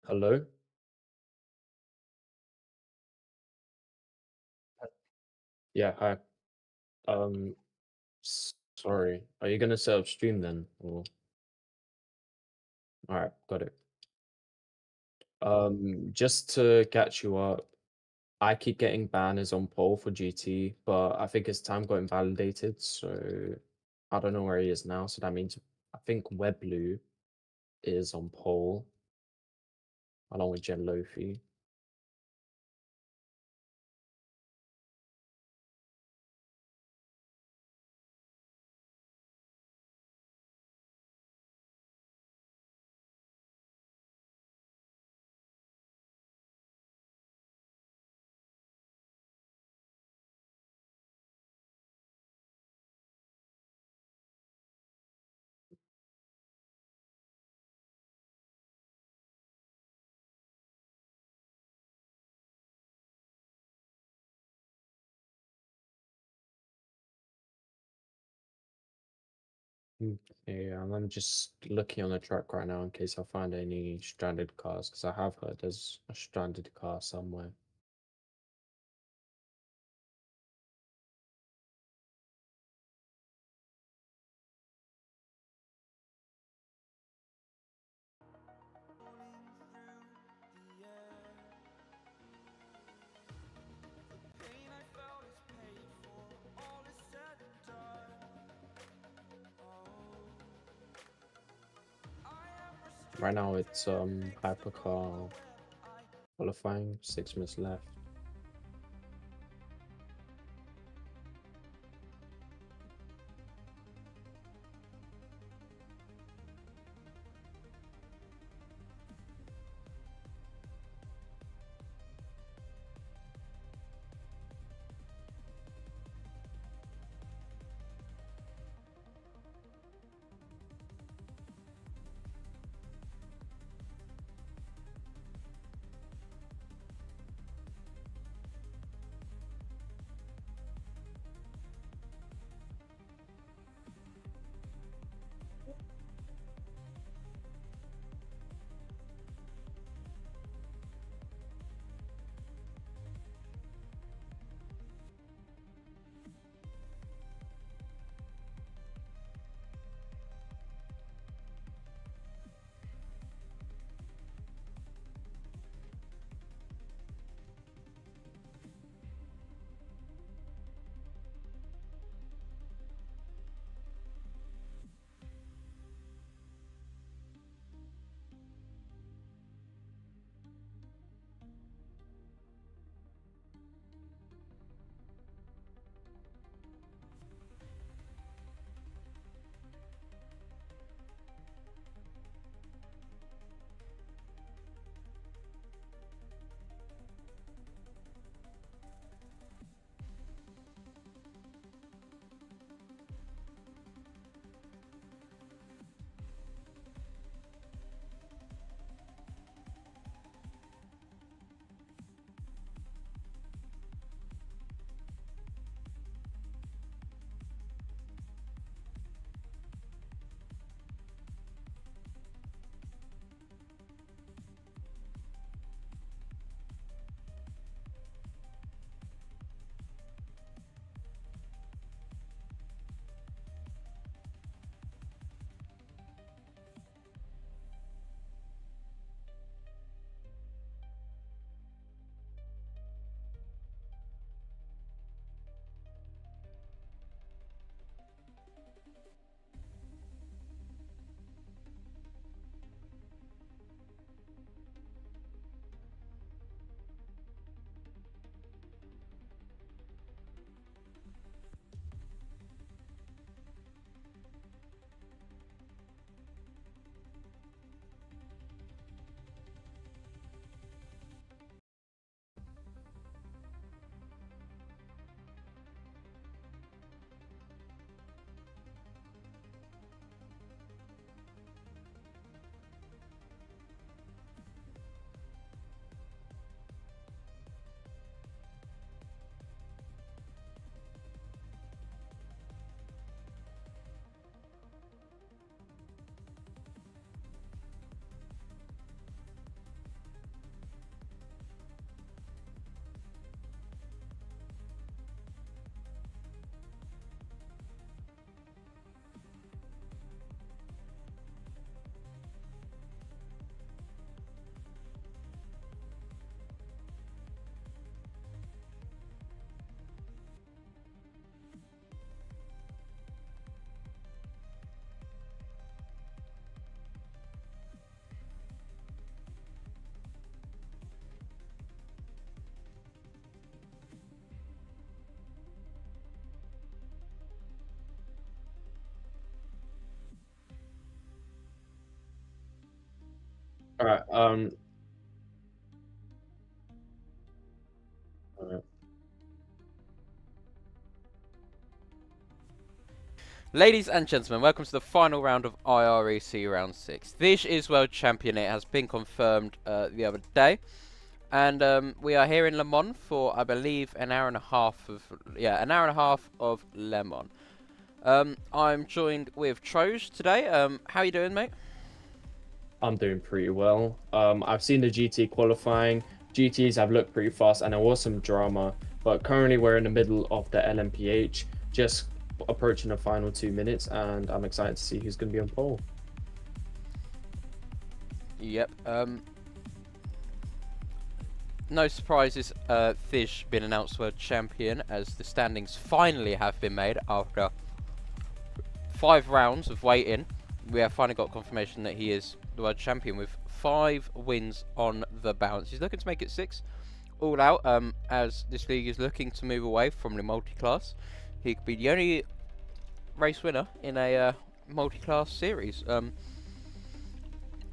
Hello? Yeah, hi. Um, Sorry. Are you gonna set up stream then? Or all right, got it. Just to catch you up, I keep getting banners on poll for GT, but I think his time got invalidated, so I don't know where he is now. So that means I think Weblu is on poll along with Jen Lofi. Okay, and I'm just looking on the track right now in case I find any stranded cars, because I have heard there's a stranded car somewhere. Right now it's hypercar qualifying, 6 minutes left. All right. All right. Ladies and gentlemen, welcome to the final round of IREC Round 6. This is World Champion. It has been confirmed the other day. And we are here in Le Mans for, I believe, an hour and a half of... Yeah, an hour and a half of Le Mans. I'm joined with Troge today. How you doing, mate? I'm doing pretty well. I've seen the GT qualifying. GTs have looked pretty fast, and there was some drama. But currently, we're in the middle of the LMPH, just approaching the final 2 minutes, and I'm excited to see who's going to be on pole. Yep. No surprises, Thish been announced World Champion as the standings finally have been made after 5 rounds of waiting. We have finally got confirmation that he is the World Champion with 5 wins on the bounce. He's looking to make it 6 all out, as this league is looking to move away from the multi-class. He could be the only race winner in a multi-class series.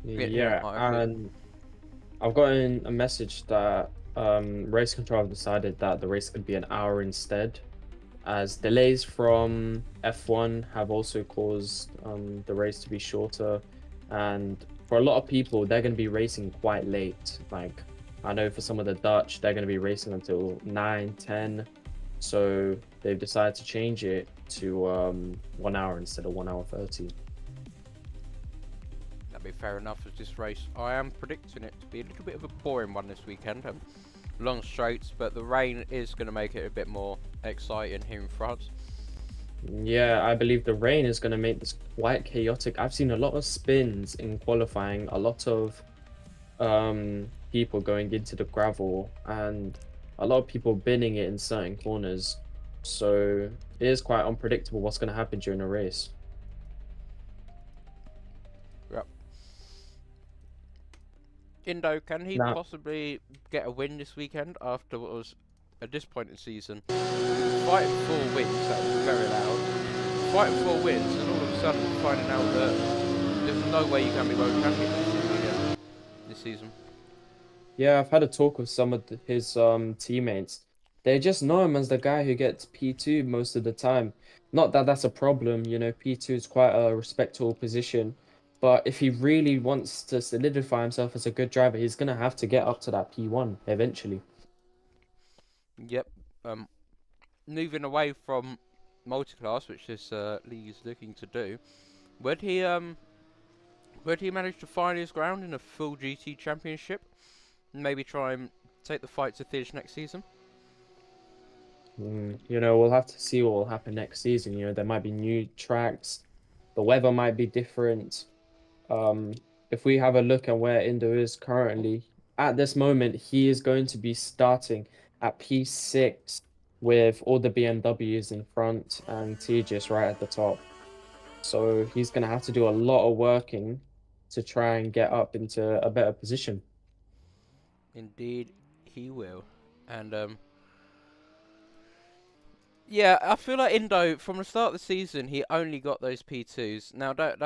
Yeah, and I've gotten a message that race control have decided that the race could be an hour instead, as delays from F1 have also caused the race to be shorter. And for a lot of people, they're going to be racing quite late. Like, I know for some of the Dutch, they're going to be racing until 9, 10. So they've decided to change it to 1 hour instead of 1 hour 30. That'd be fair enough as this race. I am predicting it to be a little bit of a boring one this weekend. Long straights, but the rain is going to make it a bit more exciting here in France. Yeah, I believe the rain is going to make this quite chaotic. I've seen a lot of spins in qualifying, a lot of people going into the gravel, and a lot of people binning it in certain corners. So it is quite unpredictable what's going to happen during a race. Yep. Indo, can he Now, possibly get a win this weekend after what was a disappointing season? Fighting 4 wins, that was very loud. Fighting 4 wins, and all of a sudden finding out that there's no way you can be world champion this season. yeah, I've had a talk with some of his teammates. They just know him as the guy who gets P2 most of the time. Not that that's a problem, P2 is quite a respectable position. But if he really wants to solidify himself as a good driver, he's gonna have to get up to that P1 eventually. Yep. Moving away from multi-class, which this league is looking to do, would he manage to find his ground in a full GT championship? Maybe try and take the fight to Thish next season? We'll have to see what will happen next season. There might be new tracks, the weather might be different. Um, if we have a look at where Indo is currently, at this moment, he is going to be starting at P6 with all the BMWs in front and Tejas right at the top. So he's going to have to do a lot of working to try and get up into a better position. Indeed, he will. And yeah, I feel like Indo from the start of the season he only got those P2s. Now don't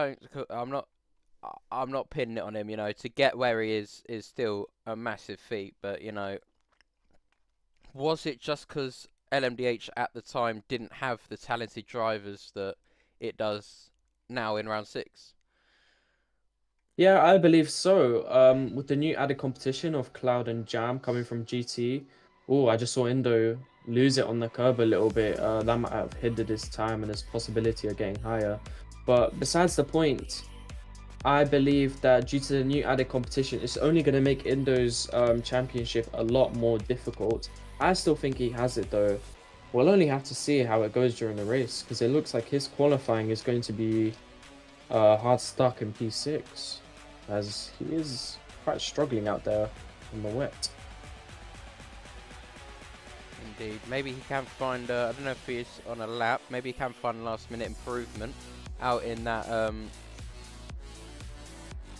I'm not pinning it on him. To get where he is still a massive feat. But was it just because LMDH at the time didn't have the talented drivers that it does now in round 6? Yeah, I believe so. With the new added competition of Cloud and Jam coming from GT, oh, I just saw Indo lose it on the curb a little bit. That might have hindered his time and his possibility of getting higher. But besides the point, I believe that due to the new added competition, it's only going to make Indo's championship a lot more difficult. I still think he has it though. We'll only have to see how it goes during the race because it looks like his qualifying is going to be hard stuck in P6, as he is quite struggling out there in the wet. Indeed. Maybe he can find, I don't know if he's on a lap, maybe he can find a last minute improvement out in that,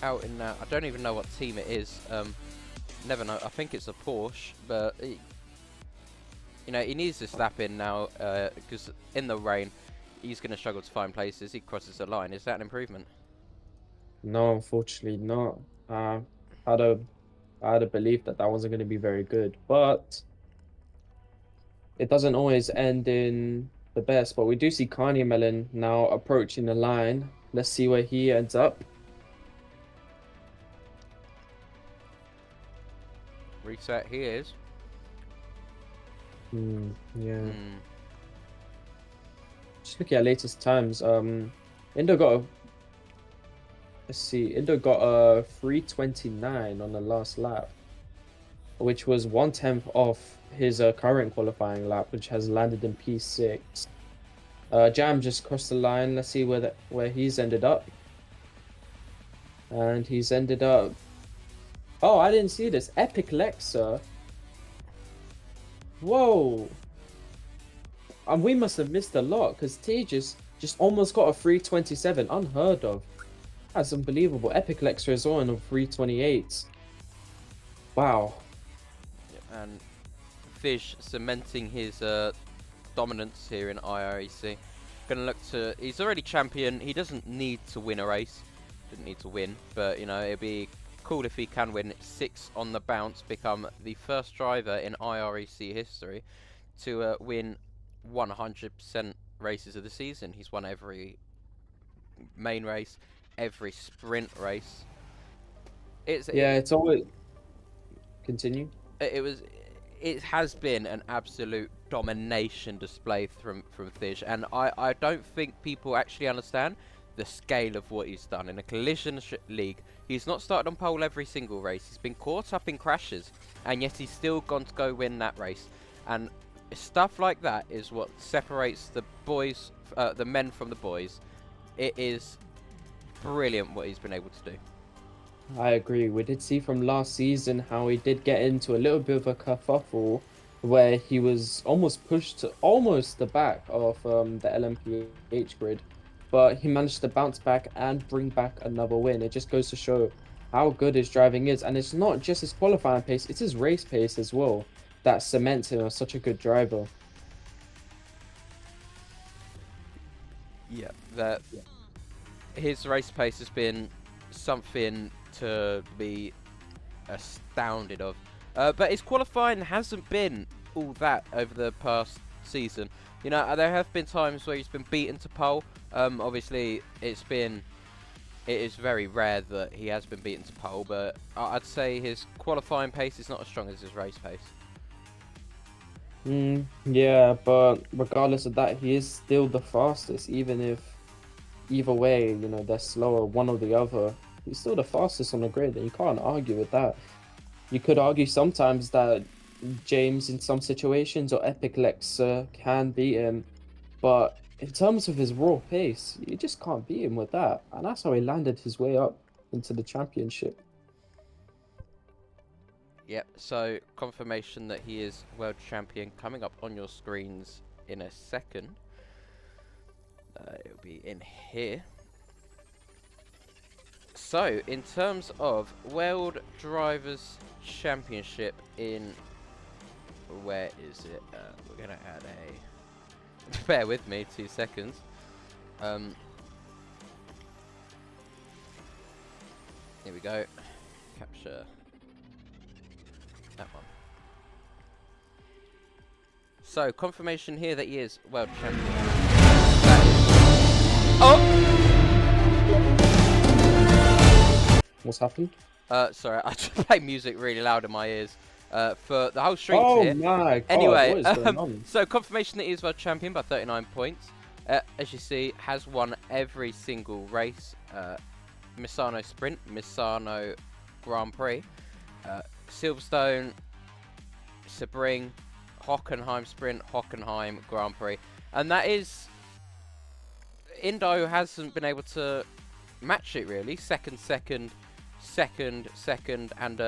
I don't even know what team it is, never know, I think it's a Porsche, but, he needs to slap in now, because in the rain, he's going to struggle to find places, he crosses the line. Is that an improvement? No, unfortunately not. had a I had a belief that that wasn't going to be very good, but it doesn't always end in the best. But we do see Kanye Melon now approaching the line. Let's see where he ends up. Reset, he is. Yeah. Hmm. Just looking at latest times, Indo got a let's see, Indo got a 329 on the last lap, which was 1/10 off his current qualifying lap, which has landed in P6. Jam just crossed the line. Let's see where he's ended up. And he's ended up. Oh, I didn't see this. Epic Lexa. Whoa. And we must have missed a lot because T just almost got a 327. Unheard of. That's unbelievable. Epic Lexa is on 328. Wow. And Fish cementing his dominance here in IREC. Gonna look to. He's already champion. He doesn't need to win a race. Didn't need to win, but you know it'd be cool if he can win 6 on the bounce, become the first driver in IREC history to win 100% races of the season. He's won every main race, every sprint race. It's always continue. It has been an absolute domination display from Thish, and I don't think people actually understand the scale of what he's done in a collision league. He's not started on pole every single race. He's been caught up in crashes, and yet he's still gone to go win that race. And stuff like that is what separates the boys, the men from the boys. It is brilliant what he's been able to do. I agree. We did see from last season how he did get into a little bit of a kerfuffle where he was almost pushed to almost the back of the LMPH grid, but he managed to bounce back and bring back another win. It just goes to show how good his driving is, and it's not just his qualifying pace, it's his race pace as well that cements him as such a good driver. Yeah, that his race pace has been something to be astounded of. But his qualifying hasn't been all that over the past season. You know, there have been times where he's been beaten to pole. Obviously, it is very rare that he has been beaten to pole, but I'd say his qualifying pace is not as strong as his race pace. Yeah, but regardless of that, he is still the fastest, even if either way, you know, they're slower, one or the other. He's still the fastest on the grid, and you can't argue with that. You could argue sometimes that James, in some situations, or Epic Lex can beat him, but in terms of his raw pace, you just can't beat him with that. And that's how he landed his way up into the championship. Yep, so confirmation that he is world champion coming up on your screens in a second. It'll be in here. So, in terms of World Drivers' Championship in... Where is it? We're going to add a... Bear with me, 2 seconds. Here we go. Capture that one. So, confirmation here that he is World Champion. Oh! What's happened? Sorry, I just play music really loud in my ears. For the whole stream here. Oh my god, anyway, what is going on? So confirmation that he is world champion by 39 points. As you see, has won every single race. Misano Sprint, Misano Grand Prix, Silverstone, Sebring, Hockenheim Sprint, Hockenheim Grand Prix. And that is... Indo hasn't been able to match it really. Second, and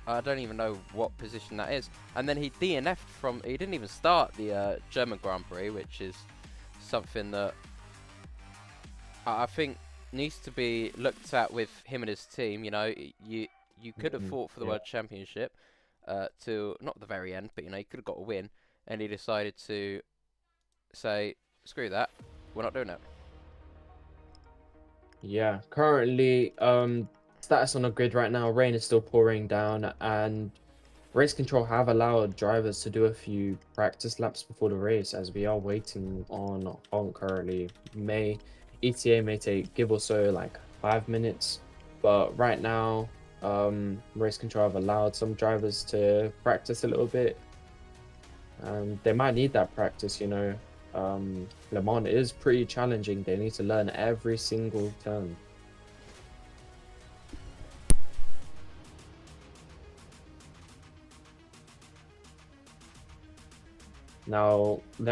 I don't even know what position that is. And then he DNF'd from... He didn't even start the German Grand Prix, which is something that I think needs to be looked at with him and his team. You know, you could have fought for the World Championship to... Not the very end, but, you know, he could have got a win. And he decided to say, screw that, we're not doing it. Yeah, currently, status on the grid right now. Rain is still pouring down, and race control have allowed drivers to do a few practice laps before the race, as we are waiting on Honk currently. ETA may take give or so like 5 minutes, but right now, race control have allowed some drivers to practice a little bit. They might need that practice, you know. Le Mans is pretty challenging. They need to learn every single turn. Now, I'm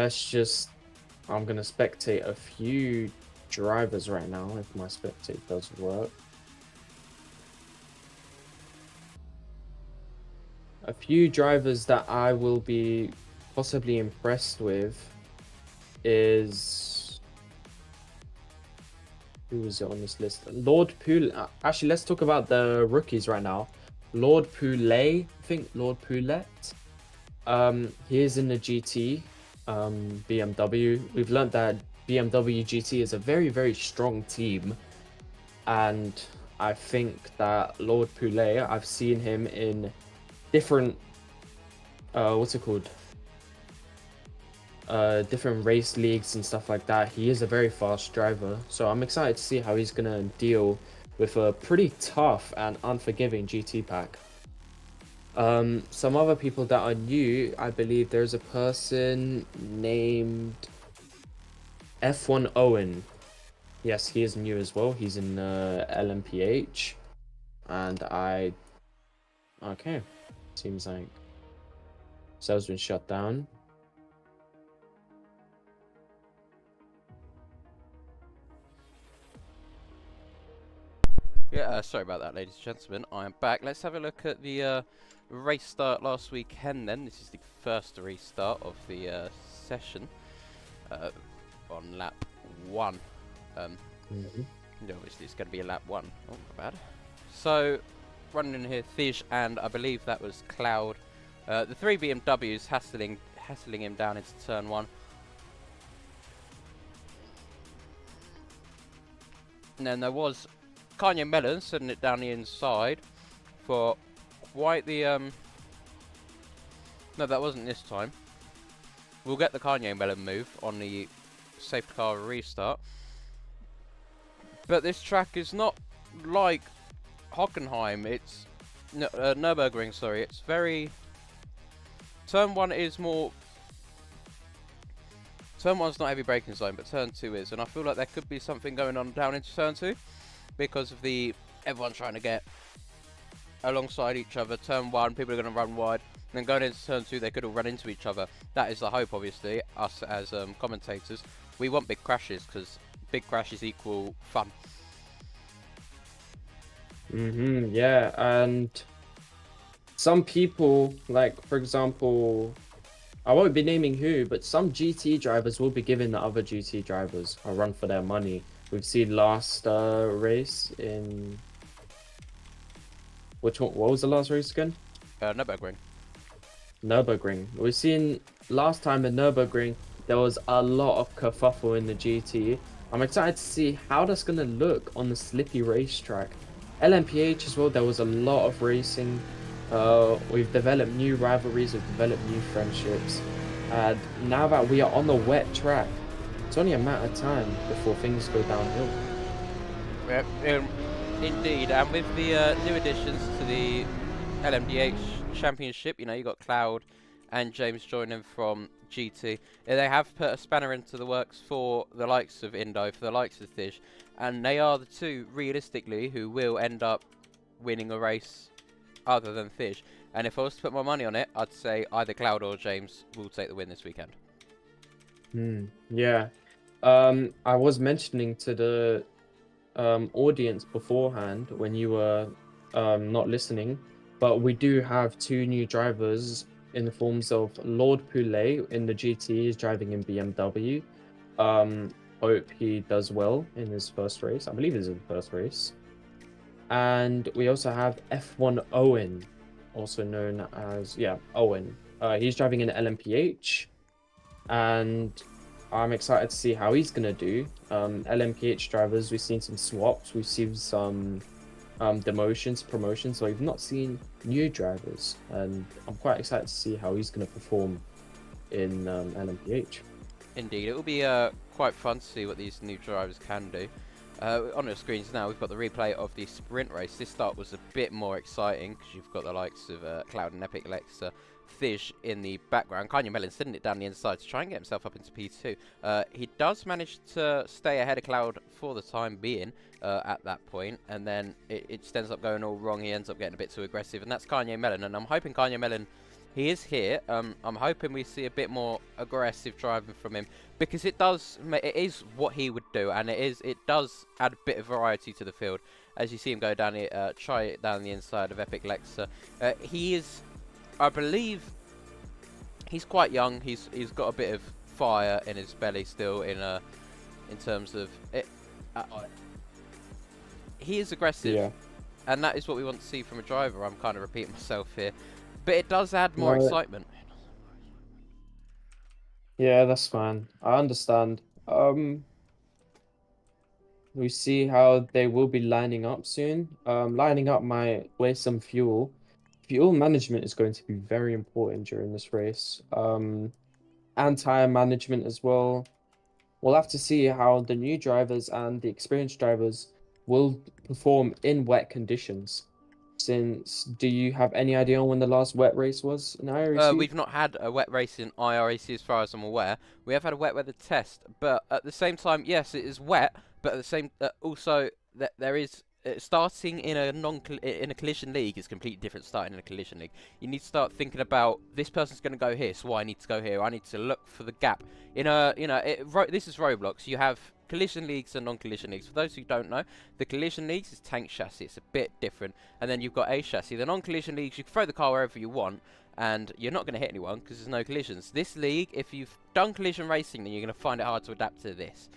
gonna spectate a few drivers right now, if my spectate does work. A few drivers that I will be possibly impressed with is... Who is it on this list? Lord Poulet. Actually, let's talk about the rookies right now. Lord Poulet, I think Lord Poulet. He is in the GT, BMW. We've learned that BMW GT is a very, very strong team. And I think that Lord Poulet, I've seen him in different, what's it called? Different race leagues and stuff like that. He is a very fast driver. So I'm excited to see how he's going to deal with a pretty tough and unforgiving GT pack. Some other people that are new, I believe there's a person named F1 Owen. Yes, he is new as well. He's in LMPH. And okay, seems like cell's been shut down. Yeah, sorry about that, ladies and gentlemen. I am back. Let's have a look at the race start last weekend then. This is the first restart of the session on lap 1. Obviously, it's going to be a lap 1. Oh, not bad. So, running in here, Thij, and I believe that was Cloud. The 3 BMWs hassling him down into turn 1. And then there was Kanye Melon sending it down the inside for quite the no, that wasn't this time. We'll get the Kanye Melon move on the safety car restart. But this track is not like Hockenheim. It's Nürburgring, sorry. It's very... Turn 1 is more... Turn 1's not heavy braking zone, but turn 2 is. And I feel like there could be something going on down into turn 2. Because of the everyone trying to get alongside each other. Turn 1, people are going to run wide. And then going into turn 2, they could all run into each other. That is the hope, obviously, us as commentators. We want big crashes, because big crashes equal fun. Yeah, and some people, like, for example, I won't be naming who, but some GT drivers will be giving the other GT drivers a run for their money. We've seen last race in... Which one? What was the last race again? Nürburgring. Nürburgring. We've seen last time in Nürburgring, there was a lot of kerfuffle in the GT. I'm excited to see how that's going to look on the slippy racetrack. LMPH as well, there was a lot of racing. We've developed new rivalries, we've developed new friendships. And now that we are on the wet track, it's only a matter of time before things go downhill. Yep, indeed. And with the new additions to the LMDH Championship, you know, you got Cloud and James joining from GT. They have put a spanner into the works for the likes of Indo, for the likes of Thij, and they are the two, realistically, who will end up winning a race other than Thij. And if I was to put my money on it, I'd say either Cloud or James will take the win this weekend. Yeah. I was mentioning to the audience beforehand when you were not listening, but we do have 2 new drivers in the forms of Lord Poulet in the GT, is driving in BMW. Hope he does well in his first race. I believe it's his first race. And we also have F1 Owen, also known as, Owen. He's driving in LMPH, and I'm excited to see how he's going to do. LMPH drivers, we've seen some swaps, we've seen some demotions, promotions. So we've not seen new drivers, and I'm quite excited to see how he's going to perform in LMPH. Indeed, it will be quite fun to see what these new drivers can do. On the screens now, we've got the replay of the sprint race. This start was a bit more exciting because you've got the likes of Cloud and Epic Lexa, Fish in the background. Kanye Mellon sending it down the inside to try and get himself up into P2. He does manage to stay ahead of Cloud for the time being at that point, and then it just ends up going all wrong. He ends up getting a bit too aggressive, and that's Kanye Mellon. And I'm hoping Kanye Mellon, he is here. I'm hoping we see a bit more aggressive driving from him, because it is what he would do, and it does add a bit of variety to the field. As you see him go down it, try it down the inside of Epic Lexa. He is, I believe, he's quite young. He's got a bit of fire in his belly still. In terms of it, he is aggressive, Yeah. and that is what we want to see from a driver. I'm kind of repeating myself here, but it does add more excitement. Yeah, that's fine. I understand. We see how they will be lining up soon. Lining up might waste some fuel. Fuel management is going to be very important during this race. And tire management as well. We'll have to see how the new drivers and the experienced drivers will perform in wet conditions. Do you have any idea on when the last wet race was in IREC? We've not had a wet race in IREC as far as I'm aware. We have had a wet weather test, but at the same time, yes, it is wet. But at the same, also there is starting in a collision league is completely different. Starting in a collision league, you need to start thinking about this person's going to go here, so I need to go here. I need to look for the gap. This is Roblox. You have collision leagues and non-collision leagues. For those who don't know, the collision leagues is tank chassis. It's a bit different, and then you've got A chassis. The non-collision leagues, you can throw the car wherever you want, and you're not going to hit anyone because there's no collisions. This league, if you've done collision racing, then you're going to find it hard to adapt to this.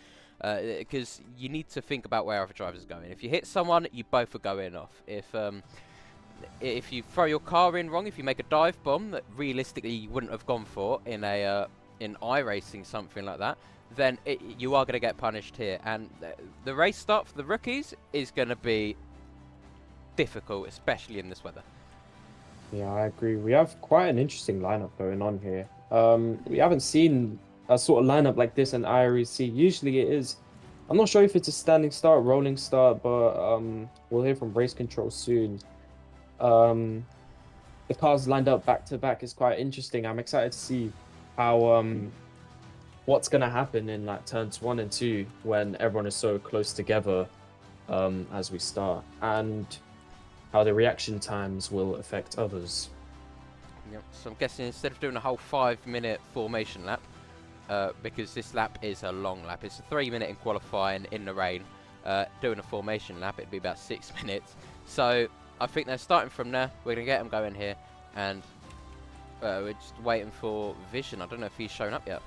Because you need to think about where other drivers are going. If you hit someone, you both are going off. If you throw your car in wrong, if you make a dive bomb that realistically you wouldn't have gone for in iRacing, something like that, then you are going to get punished here. And the race start for the rookies is going to be difficult, especially in this weather. Yeah, I agree. We have quite an interesting lineup going on here. We haven't seen a sort of lineup like this in IREC. Usually it is. I'm not sure if it's a standing start, rolling start, but we'll hear from race control soon. The cars lined up back to back is quite interesting. I'm excited to see how what's gonna happen in like turns 1 and 2 when everyone is so close together as we start, and how the reaction times will affect others. Yep. So I'm guessing instead of doing a whole 5-minute formation lap, because this lap is a long lap. It's a 3-minute in qualifying in the rain. Doing a formation lap, it'd be about 6 minutes. So I think they're starting from there. We're going to get them going here. And we're just waiting for Vision. I don't know if he's shown up yet.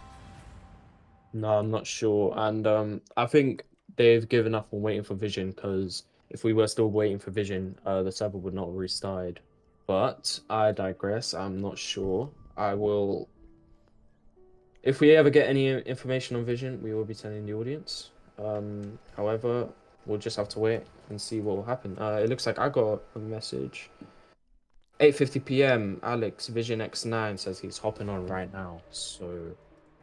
No, I'm not sure. And I think they've given up on waiting for Vision, because if we were still waiting for Vision, the server would not have restarted. But I digress. I'm not sure. If we ever get any information on Vision, we will be telling the audience. However, we'll just have to wait and see what will happen. It looks like I got a message. 8:50 p.m. Alex, Vision X9 says he's hopping on right now. So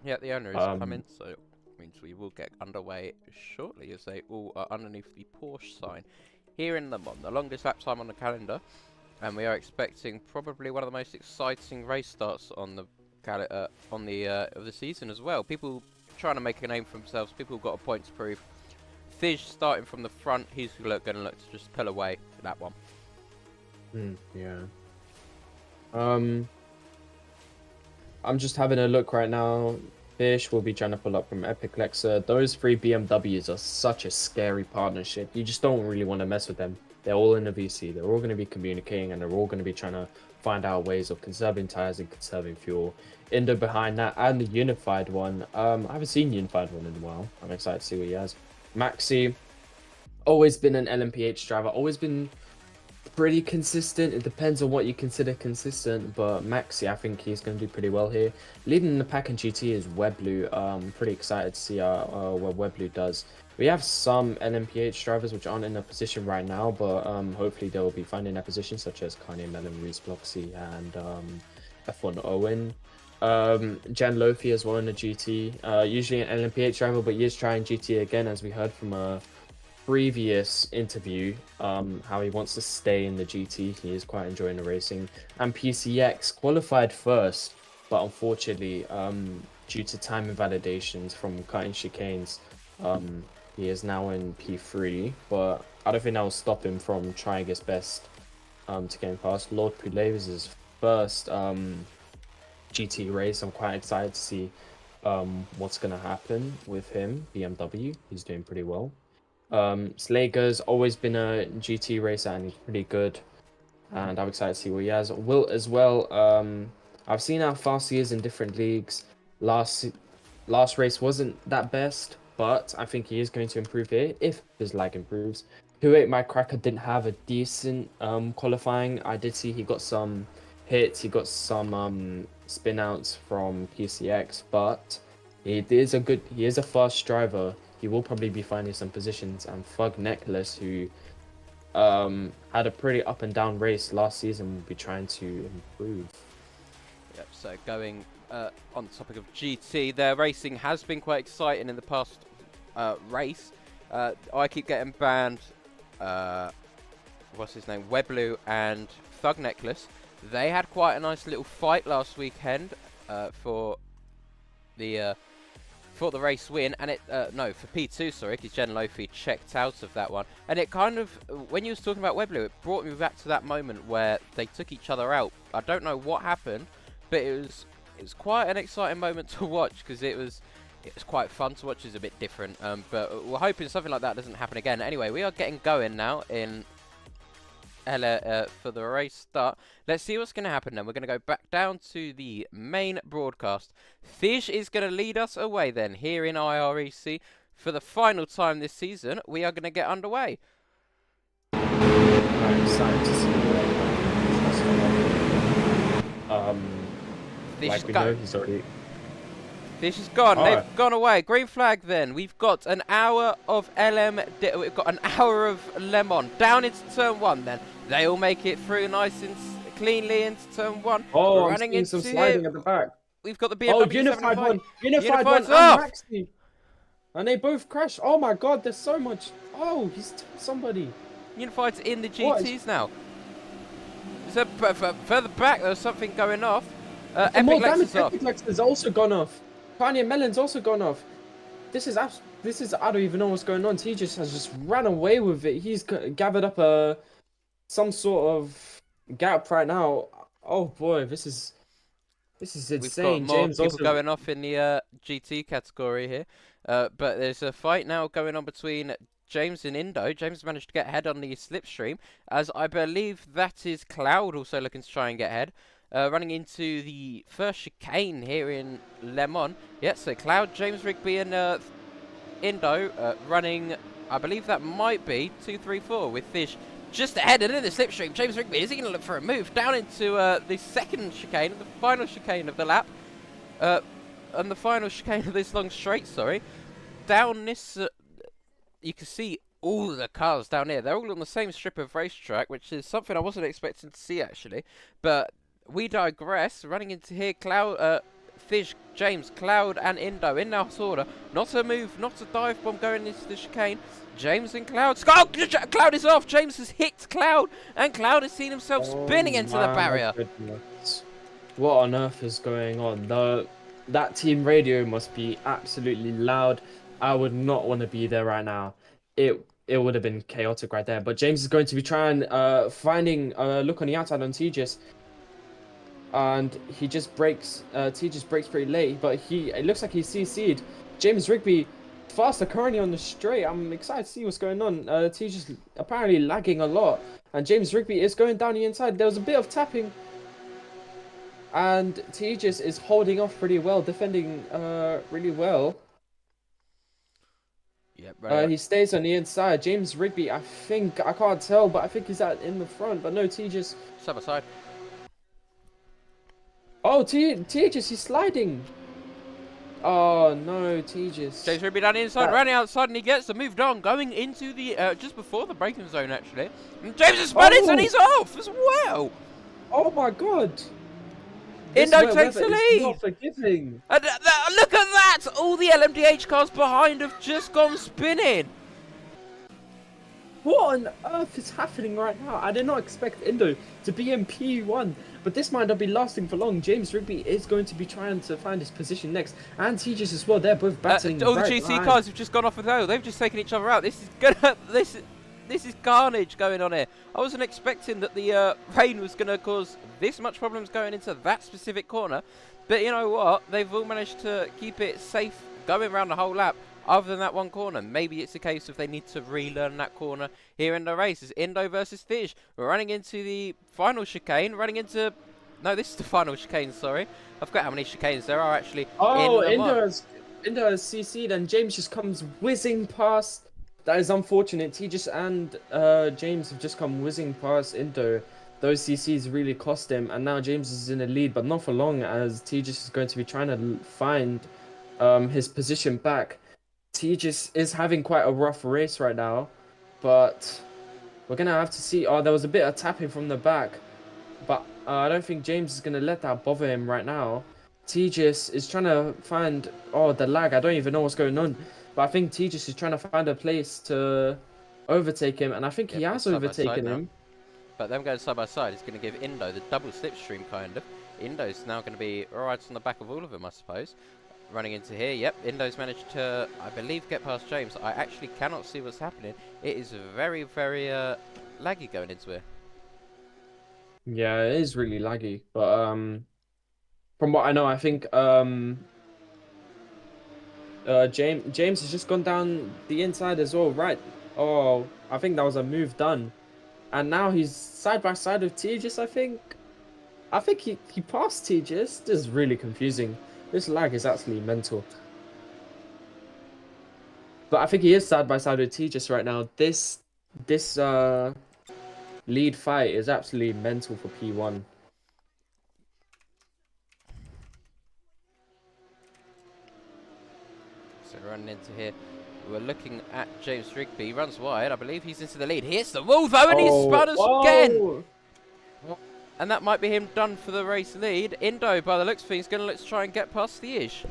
yeah, the owner is coming, so it means we will get underway shortly as they all are underneath the Porsche sign here in Le Mans, the longest lap time on the calendar, and we are expecting probably one of the most exciting race starts on the of the season as well. People trying to make a name for themselves, people who've got a point to prove. Fish starting from the front, he's going to look to just pull away that one. Yeah. I'm just having a look right now. Fish will be trying to pull up from Epic Lexa. Those 3 BMWs are such a scary partnership. You just don't really want to mess with them. They're all in the VC. They're all going to be communicating, and they're all going to be trying to find out ways of conserving tires and conserving fuel. Indo behind that, and the Unified one. I haven't seen Unified one in a while. I'm excited to see what he has. Maxi, always been an LMPH driver. Always been pretty consistent. It depends on what you consider consistent, but Maxi, I think he's going to do pretty well here. Leading the pack in GT is Webblue. Pretty excited to see what Webblue does. We have some LMPH drivers which aren't in a position right now, but hopefully they'll be finding their position, such as Kanye Mellon, Reese Bloxy, and F1 Owen. Jan Lofi as well in the GT. Usually an LMPH driver, but he is trying GT again, as we heard from a previous interview, how he wants to stay in the GT. He is quite enjoying the racing. And PCX qualified first, but unfortunately, due to time invalidations from cutting chicanes, he is now in P3. But I don't think that will stop him from trying his best to get past. Lord Poulet was his first GT race. I'm quite excited to see what's going to happen with him. BMW, he's doing pretty well. Slager's always been a GT racer and he's pretty good, and I'm excited to see what he has. Wilt as well. I've seen how fast he is in different leagues. Last race wasn't that best, but I think he is going to improve here if his lag improves. Who ate my cracker didn't have a decent qualifying. I did see he got some hits, he got some spin outs from PCX, but he is a fast driver. He will probably be finding some positions. And Thug Necklace, who had a pretty up and down race last season, will be trying to improve. Yep, so going on the topic of GT, their racing has been quite exciting in the past race. I keep getting banned, what's his name, Webblue and Thug Necklace. They had quite a nice little fight last weekend for the race win, and for P2, sorry, because Jen Lofi checked out of that one. And it kind of, when you was talking about Webblue, it brought me back to that moment where they took each other out. I don't know what happened, but it was quite an exciting moment to watch, because it was quite fun to watch. It's a bit different, but we're hoping something like that doesn't happen again. Anyway, we are getting going now in for the race start. Let's see what's going to happen then. We're going to go back down to the main broadcast. Fish is going to lead us away then here in IREC for the final time this season. We are going to get underway. I'm excited to see Fish like we know, he's already... Fish is gone. Right. They've gone away. Green flag then. We've got an hour of we've got an hour of Lemon down into turn 1 then. They all make it through nice and cleanly into turn 1. Oh, I'm seeing some sliding at the back. We've got the BMW Unified 75. one. Unified one and Maxi. And they both crashed. Oh my god, there's so much. Oh, he's somebody. Unified's in the GTs now. So further back, there's something going off. Epic Lex is off. Epic Lex has also gone off. Kanye Mellon's also gone off. This is I don't even know what's going on. He just has ran away with it. He's gathered up some sort of gap right now. Oh boy, this is insane. We've got more James people also going off in the GT category here. But there's a fight now going on between James and Indo. James managed to get ahead on the slipstream, as I believe that is Cloud also looking to try and get ahead. Running into the first chicane here in Lemon. Yeah, so Cloud, James Rigby and Indo running, I believe that might be 2, 3, 4 with Fish just ahead and in the slipstream. James Rigby, is he going to look for a move down into the second chicane, the final chicane of the lap? And the final chicane of this long straight, sorry. Down this, you can see all of the cars down here. They're all on the same strip of racetrack, which is something I wasn't expecting to see actually. But we digress. Running into here, Cloud, Fish, James, Cloud, and Indo in that order. Not a move, not a dive bomb going into the chicane. James and Cloud. Oh, Cloud is off. James has hit Cloud, and Cloud has seen himself spinning into the barrier. What on earth is going on? That team radio must be absolutely loud. I would not want to be there right now. It would have been chaotic right there. But James is going to be trying finding look on the outside on Tejas. And he just breaks. Tejas breaks pretty late, but it looks like he's CC'd. James Rigby faster currently on the straight. I'm excited to see what's going on. Tejas apparently lagging a lot, and James Rigby is going down the inside. There was a bit of tapping, and Tejas is holding off pretty well, defending really well. Yep, running up. He stays on the inside. James Rigby, I think, I can't tell, but I think he's out in the front. But no, Tejas. Side by side. Oh, Tejas, he's sliding. Oh no, Tejas. James Ruby down the inside, That. running outside, and he gets moved on, going into the just before the braking zone actually. And James is spun it, and Oh, he's off as well. oh my God. Indo takes the Weather is lead. not forgiving. And look at that! All the LMDH cars behind have just gone spinning. What on earth is happening right now? I did not expect Indo to be in P1, but this might not be lasting for long. James Rigby is going to be trying to find his position next, and Tejas as well. They're both battling. All the right GC behind. cars have just gone off with O. They've just taken each other out. This is gonna this is carnage going on here. I wasn't expecting that the rain was gonna cause this much problems going into that specific corner, but you know what? They've all managed to keep it safe going around the whole lap. Other than that one corner, maybe it's a case of they need to relearn that corner here in the race. It's Indo versus Fij. We're running into the final chicane, running into... No, this is the final chicane, sorry. I forgot how many chicanes there are actually Oh, in the Indo mark. has CC'd, and James just comes whizzing past. That is unfortunate. Tejas and James have just come whizzing past Indo. Those CCs really cost him, and now James is in the lead, but not for long, as Tejas is going to be trying to find his position back. Tejas is having quite a rough race right now, but we're gonna have to see. Oh, there was a bit of tapping from the back, but I don't think James is gonna let that bother him right now. Tejas is trying to find. Oh, the lag. I don't even know what's going on, but I think Tejas is trying to find a place to overtake him, and I think he Yep, has side by side overtaken now. him. But them going side by side is going to give Indo the double slipstream, kind of. Indo's now going to be right on the back of all of them, I suppose. Running into here, yep, Indo's managed to, I believe, get past James. I actually cannot see what's happening. It is very, very laggy going into here. Yeah, it is really laggy, but from what I know, I think James has just gone down the inside as well, right? Oh, I think that was a move done. And now he's side by side with Tejas, I think. I think he passed Tejas. This is really confusing. This lag is actually mental. But I think he is side by side with Tejas right now. This lead fight is absolutely mental for P1. So running into here, we're looking at James Rigby. He runs wide. I believe he's into the lead. He hits the wall though, and he's spun us again. And that might be him done for the race lead. Indo, by the looks of things, going to try and get past the ish.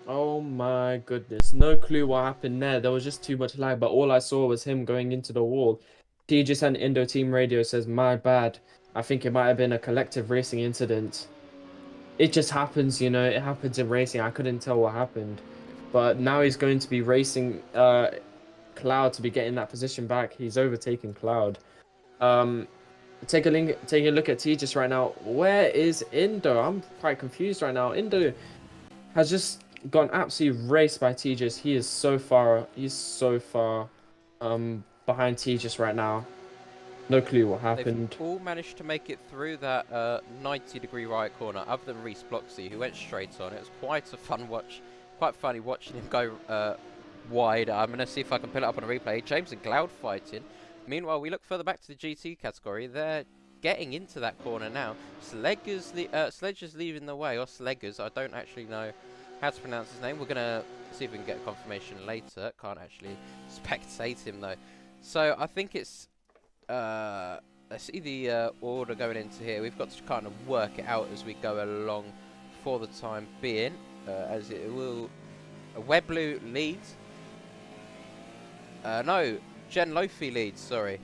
Oh my goodness. No clue what happened there. There was just too much lag, but all I saw was him going into the wall. Tejas and Indo Team Radio says, my bad. I think it might have been a collective racing incident. It just happens, you know, it happens in racing. I couldn't tell what happened. But now he's going to be racing Cloud to be getting that position back. He's overtaken Cloud. Take a look at Tejas right now. Where is Indo? I'm quite confused right now. Indo has just gone absolutely raced by Tejas. He's so far behind Tejas right now. No clue what happened. They've all managed to make it through that 90-degree right corner, other than Reese Bloxey, who went straight on. It was quite a fun watch. Quite funny watching him go wide. I'm going to see if I can pull it up on a replay. James and Cloud fighting. Meanwhile, we look further back to the GT category. They're getting into that corner now. Sledger's leading the way, or Sleggers. I don't actually know how to pronounce his name. We're going to see if we can get a confirmation later. Can't actually spectate him, though. So I think it's... let's see the order going into here. We've got to kind of work it out as we go along for the time being. As it will... Webblue leads. No, Jen Lofi leads, sorry.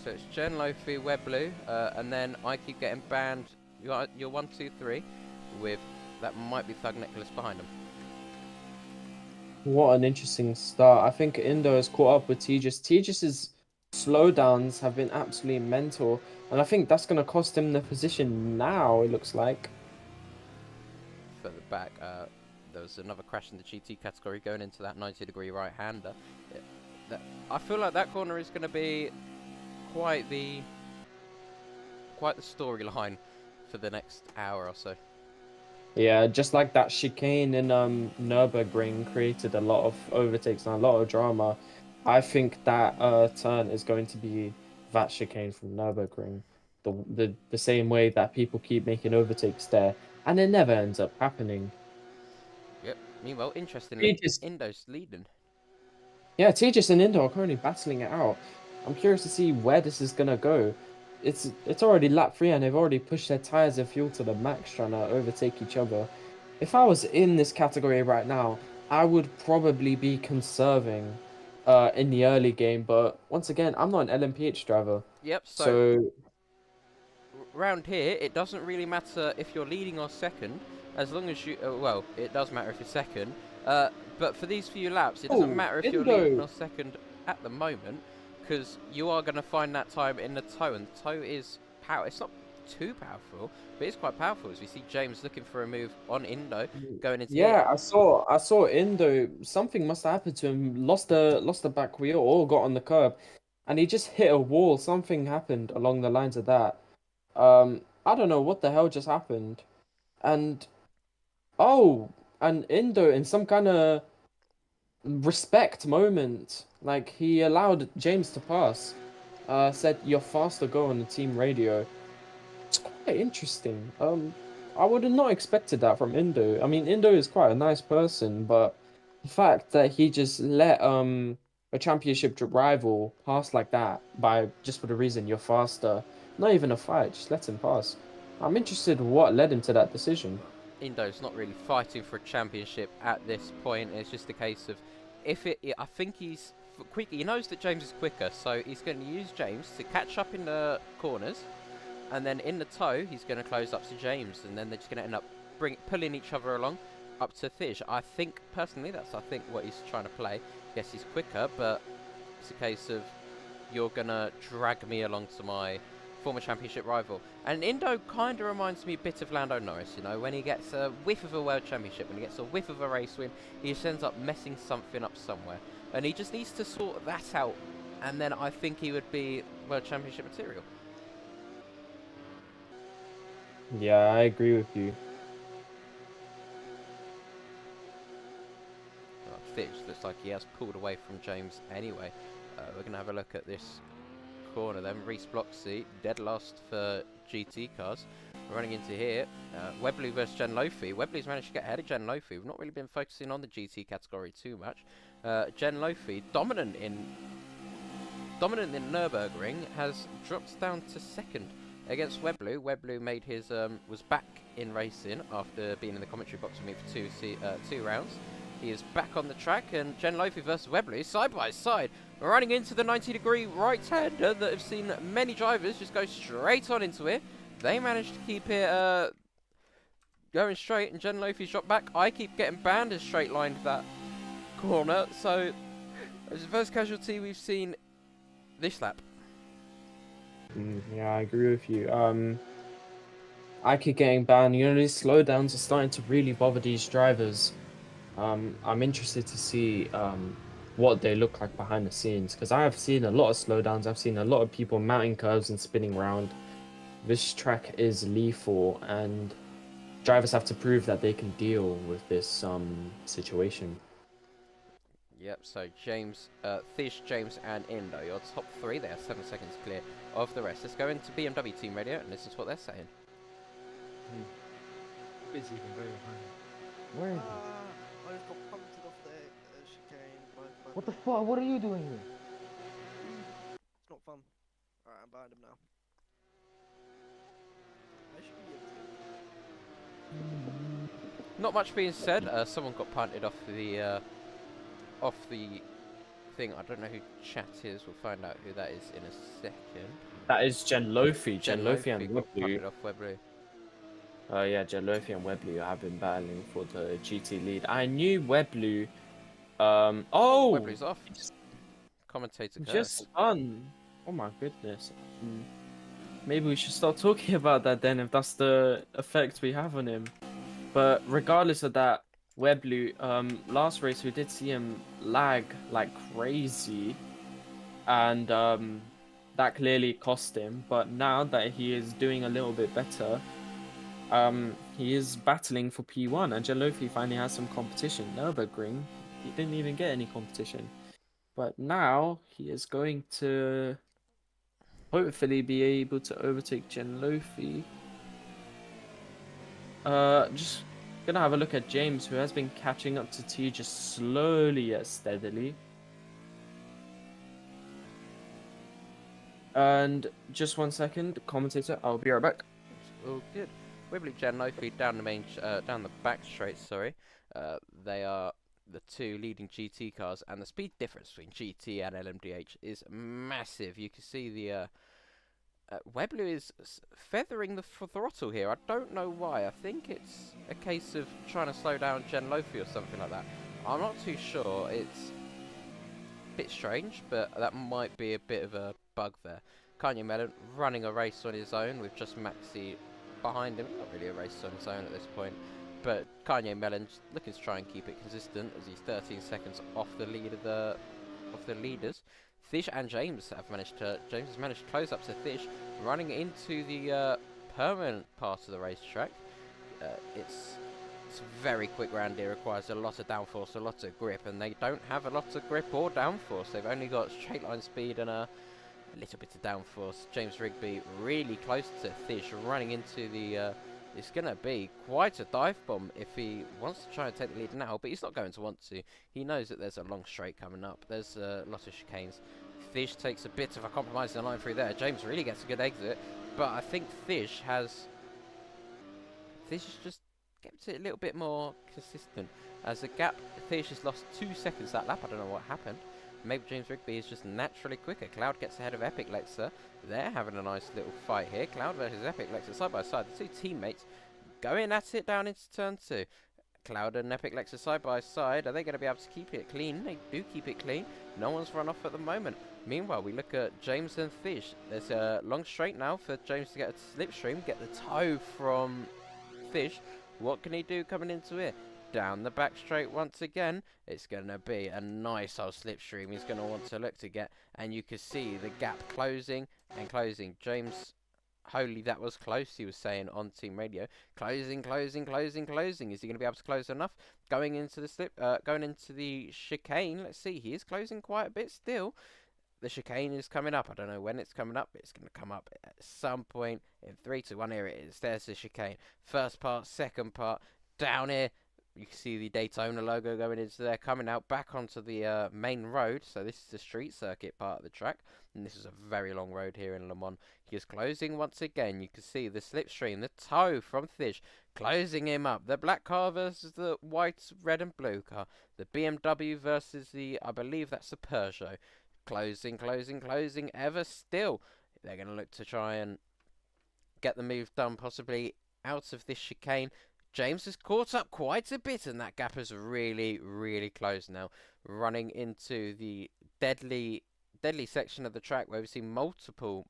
So it's Jen Lofi, Webblue, and then I keep getting banned. You're 1, 2, 3 with... That might be Thug Nicholas behind him. What an interesting start. I think Indo has caught up with Tejas. Tejas's slowdowns have been absolutely mental. And I think that's going to cost him the position now, it looks like. Further back, there was another crash in the GT category going into that 90-degree right-hander. I feel like that corner is going to be quite the storyline for the next hour or so. Yeah, just like that chicane in Nürburgring created a lot of overtakes and a lot of drama. I think that turn is going to be that chicane from Nürburgring. The same way that people keep making overtakes there and it never ends up happening. Yep. Meanwhile, interestingly, Tejas, Indo's leading. yeah, Tejas and Indo are currently battling it out. I'm curious to see where this is gonna go. It's already lap 3 and they've already pushed their tires and fuel to the max trying to overtake each other. If I was in this category right now, I would probably be conserving in the early game, but once again, I'm not an LMPH driver. Yep. So So, round here, it doesn't really matter if you're leading or second, as long as you. Well, it does matter if you're second. But for these few laps, it doesn't oh, matter if you're leading Indo. or second at the moment, because you are going to find that time in the toe, and the toe is power. It's not too powerful, but it's quite powerful. As we see James looking for a move on Indo going into here. Yeah, I saw Indo. Something must have happened to him. Lost the back wheel or got on the curb, and he just hit a wall. Something happened along the lines of that. I don't know what the hell just happened. And oh, and Indo in some kind of respect moment, like he allowed James to pass. Said you're faster, go on the team radio. It's quite interesting. I would have not expected that from Indo. I mean, Indo is quite a nice person, but the fact that he just let a championship rival pass like that by just for the reason you're faster, not even a fight, just let him pass. I'm interested what led him to that decision. Indo's not really fighting for a championship at this point. It's just a case of if it. I think he's quick. He knows that James is quicker, so he's going to use James to catch up in the corners, and then in the toe he's going to close up to James, and then they're just going to end up pulling each other along up to Fish. I think personally that's what he's trying to play. Yes, he's quicker, but it's a case of you're going to drag me along to my former championship rival. And Indo kind of reminds me a bit of Lando Norris, you know, when he gets a whiff of a world championship, when he gets a whiff of a race win, he just ends up messing something up somewhere. And he just needs to sort that out, and then I think he would be world championship material. Yeah, I agree with you. Fitch looks like he has pulled away from James anyway. We're going to have a look at this corner then. Reese Bloxey, dead last for GT cars. We're running into here. Webley versus Jen Lofi. Webley's managed to get ahead of Jen Lofi. We've not really been focusing on the GT category too much. Jen Lofi, dominant in Nürburgring, has dropped down to second against Webley. Webley made his was back in racing after being in the commentary box with me for two rounds. He is back on the track, and Jen Lofi versus Webley, side by side. We're running into the 90-degree right-hander that have seen many drivers just go straight on into it. They managed to keep it going straight, and Jen Lofi's dropped back. I keep getting banned as straight-lined that corner, so it's the first casualty we've seen this lap. Yeah, I agree with you. I keep getting banned. You know, these slowdowns are starting to really bother these drivers. I'm interested to see what they look like behind the scenes because I have seen a lot of slowdowns. I've seen a lot of people mounting curves and spinning around. This track is lethal, and drivers have to prove that they can deal with this situation. Yep, so James, Fish, James, and Indo, your top three. They are 7 seconds clear of the rest. Let's go into BMW team radio, and this is what they're saying. Where is he? Where is he? I just got punted off the chicane. What the fuck? What are you doing here? It's not fun. Alright, I'm behind him now. I should be able to. Not much being said. Someone got punted off the thing. I don't know who chat is. We'll find out who that is in a second. That is Jen Lofi. Jen Lofi and got Webley. punted off Webley. Yeah, Jen Lofi and Webley have been battling for the GT lead. I knew Webley. Oh, Webley's off. Commentator curse. just spun. Oh my goodness. Maybe we should start talking about that then, if that's the effect we have on him. But regardless of that, Webley, last race we did see him lag like crazy, and that clearly cost him. But now that he is doing a little bit better, he is battling for P1, and Jalofi finally has some competition. Nürburgring, he didn't even get any competition. But now he is going to hopefully be able to overtake Jalofi. Just gonna have a look at James, who has been catching up to T just slowly yet steadily. And just 1 second, commentator, I'll be right back. All good. Wibbly Janofi down the down the back straight. Sorry, they are the two leading GT cars, and the speed difference between GT and LMDH is massive. You can see the Webley is feathering the throttle here. I don't know why. I think it's a case of trying to slow down Janofi or something like that. I'm not too sure. It's a bit strange, but that might be a bit of a bug there. Kanye Mellon running a race on his own with just Maxi behind him. Not really a race on his own at this point, but Kanye Mellon looking to try and keep it consistent as he's 13 seconds off the lead of the leaders. Thish and James have managed to. James has managed to close up to Thish, running into the permanent part of the racetrack. It's a very quick round here. Requires a lot of downforce, a lot of grip, and they don't have a lot of grip or downforce. They've only got straight line speed and a little bit of downforce. James Rigby really close to Thish, running into the. It's going to be quite a dive bomb if he wants to try and take the lead now, but he's not going to want to. He knows that there's a long straight coming up. There's a lot of chicanes. Thish takes a bit of a compromise in the line through there. James really gets a good exit, but I think Thish just kept it a little bit more consistent. As the gap, Thish has lost 2 seconds that lap. I don't know what happened. Maybe James Rigby is just naturally quicker. Cloud gets ahead of Epic Lexer. They're having a nice little fight here. Cloud versus Epic Lexer side by side. The two teammates going at it down into turn 2. Cloud and Epic Lexer side by side. Are they going to be able to keep it clean? They do keep it clean. No one's run off at the moment. Meanwhile, we look at James and Thish. There's a long straight now for James to get a slipstream, get the toe from Thish. What can he do coming into it? Down the back straight once again. It's going to be a nice old slipstream he's going to want to look to get, and you can see the gap closing and closing. James, holy, that was close, he was saying on team radio. Closing, closing, closing, closing. Is he going to be able to close enough? Going into the chicane. Let's see, he is closing quite a bit still. The chicane is coming up. I don't know when it's coming up, but it's going to come up at some point. In 3, 2, 1, here it is. There's the chicane. First part, second part, down here. You can see the Daytona logo going into there, coming out back onto the main road. So this is the street circuit part of the track, and this is a very long road here in Le Mans. He is closing once again. You can see the slipstream, the toe from Thish, closing him up. The black car versus the white, red and blue car. The BMW versus the, I believe that's the Peugeot. Closing, closing, closing, ever still. They're going to look to try and get the move done, possibly out of this chicane. James has caught up quite a bit, and that gap is really, really close now. Running into the deadly section of the track where we've seen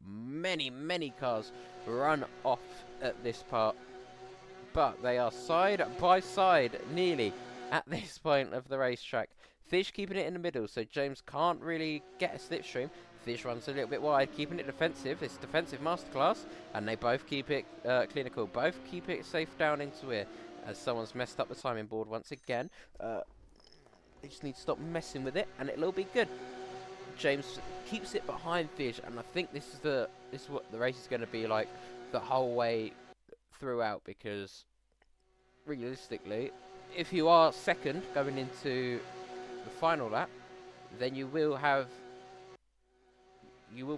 many cars run off at this part. But they are side by side, nearly, at this point of the racetrack. Thish keeping it in the middle, so James can't really get a slipstream. Thish runs a little bit wide, keeping it defensive. It's defensive masterclass, and they both keep it clinical. Both keep it safe down into here. As someone's messed up the timing board once again. They just need to stop messing with it, and it'll all be good. James keeps it behind Thish, and I think this is what the race is going to be like the whole way throughout. Because realistically, if you are second going into the final lap, then you will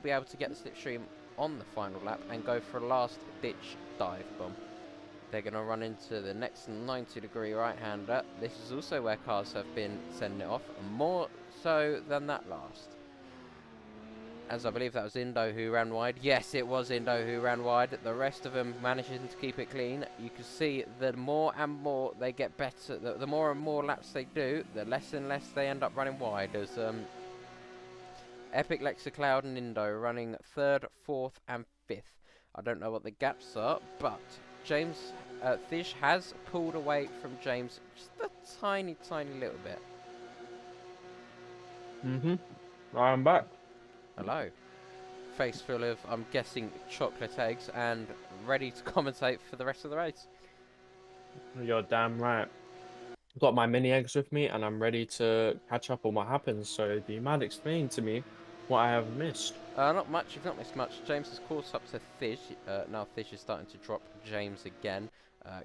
be able to get the slipstream on the final lap and go for a last ditch dive bomb. They're going to run into the next 90-degree right-hander. This is also where cars have been sending it off, more so than that last. As I believe that was Indo who ran wide. Yes, it was Indo who ran wide. The rest of them managing to keep it clean. You can see the more and more they get better, the more and more laps they do, the less and less they end up running wide. As Epic, Lexer, Cloud and Indo running 3rd, 4th and 5th. I don't know what the gaps are, but James Thish has pulled away from James just a tiny little bit. I'm back. Hello. Face full of, I'm guessing, chocolate eggs, and ready to commentate for the rest of the race. You're damn right. Got my mini eggs with me, and I'm ready to catch up on what happens. So, do you mind explaining to me what I have missed? Not much. You've not missed much. James has caught up to Thish. Now Thish is starting to drop James again.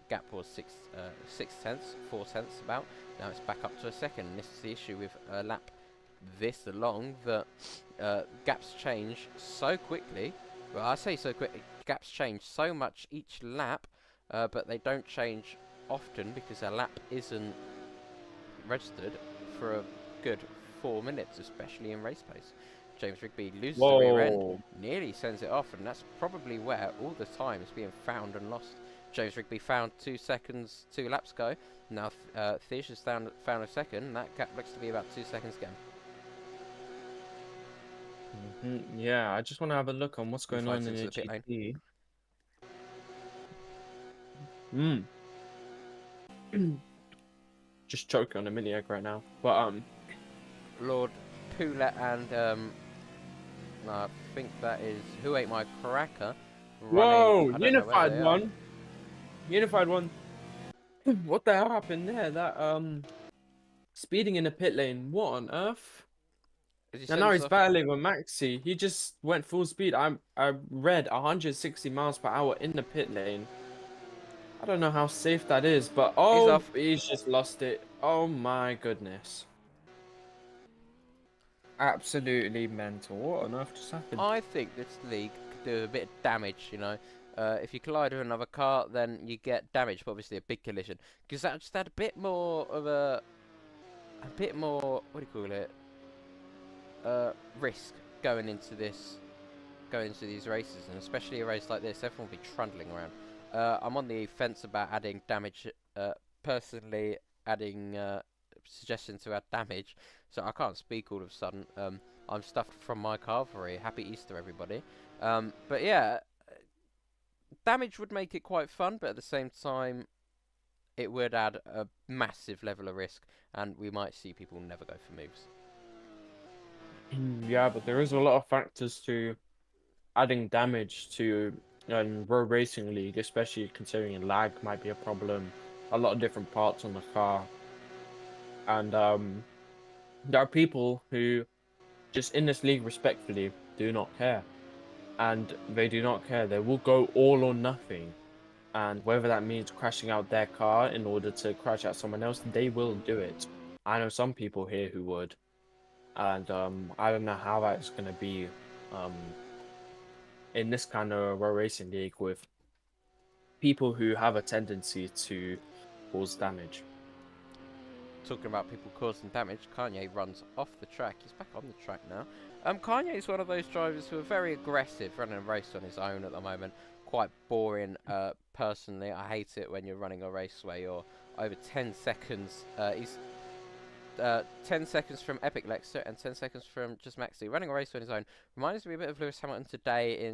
Gap was 6 tenths, 4 tenths about. Now it's back up to a second. And this is the issue with a lap this long, that gaps change so quickly. Well, I say so quickly. Gaps change so much each lap, but they don't change often because a lap isn't registered for a good 4 minutes, especially in race pace. James Rigby loses the rear end, Whoa. nearly sends it off, and that's probably where all the time is being found and lost. James Rigby found 2 seconds 2 laps ago. Now Thish has found a second, and that gap looks to be about 2 seconds again. Yeah, I just want to have a look on what's going on Flies in into the the pit lane. GT. Just choking on a mini egg right now. But Lord Poulet and I think that is Who Ate My Cracker. whoa, I don't know where they are. Unified one. What the hell happened there? That speeding in the pit lane. What on earth? As he And now sends he's off- battling with Maxi. He just went full speed. I read 160 miles per hour in the pit lane. I don't know how safe that is, but off. he's just lost it. Oh my goodness. Absolutely mental. What on earth just happened? I think this league could do a bit of damage, you know. If you collide with another car, then you get damage, but obviously a big collision. Because that just had a bit more of a bit more, what do you call it? Risk going into these races, and especially a race like this, everyone will be trundling around. I'm on the fence about adding damage, personally adding suggestion to add damage, so I can't speak all of a sudden. I'm stuffed from my carvery. Happy Easter, everybody. But yeah, damage would make it quite fun, but at the same time, it would add a massive level of risk, and we might see people never go for moves. Yeah, but there is a lot of factors to adding damage to road racing league, especially considering lag might be a problem. A lot of different parts on the car, and there are people who just in this league respectfully do not care, and they do not care. They will go all or nothing, and whether that means crashing out their car in order to crash out someone else, they will do it. I know some people here who would, and I don't know how that's gonna be um in this kind of road racing league with people who have a tendency to cause damage. Talking about people causing damage, Kanye runs off the track. He's back on the track now. Kanye is one of those drivers who are very aggressive, running a race on his own at the moment. Quite boring, personally. I hate it when you're running a race where you're over 10 seconds. He's 10 seconds from Epic Lexter and 10 seconds from just Maxi. Running a race on his own reminds me a bit of Lewis Hamilton today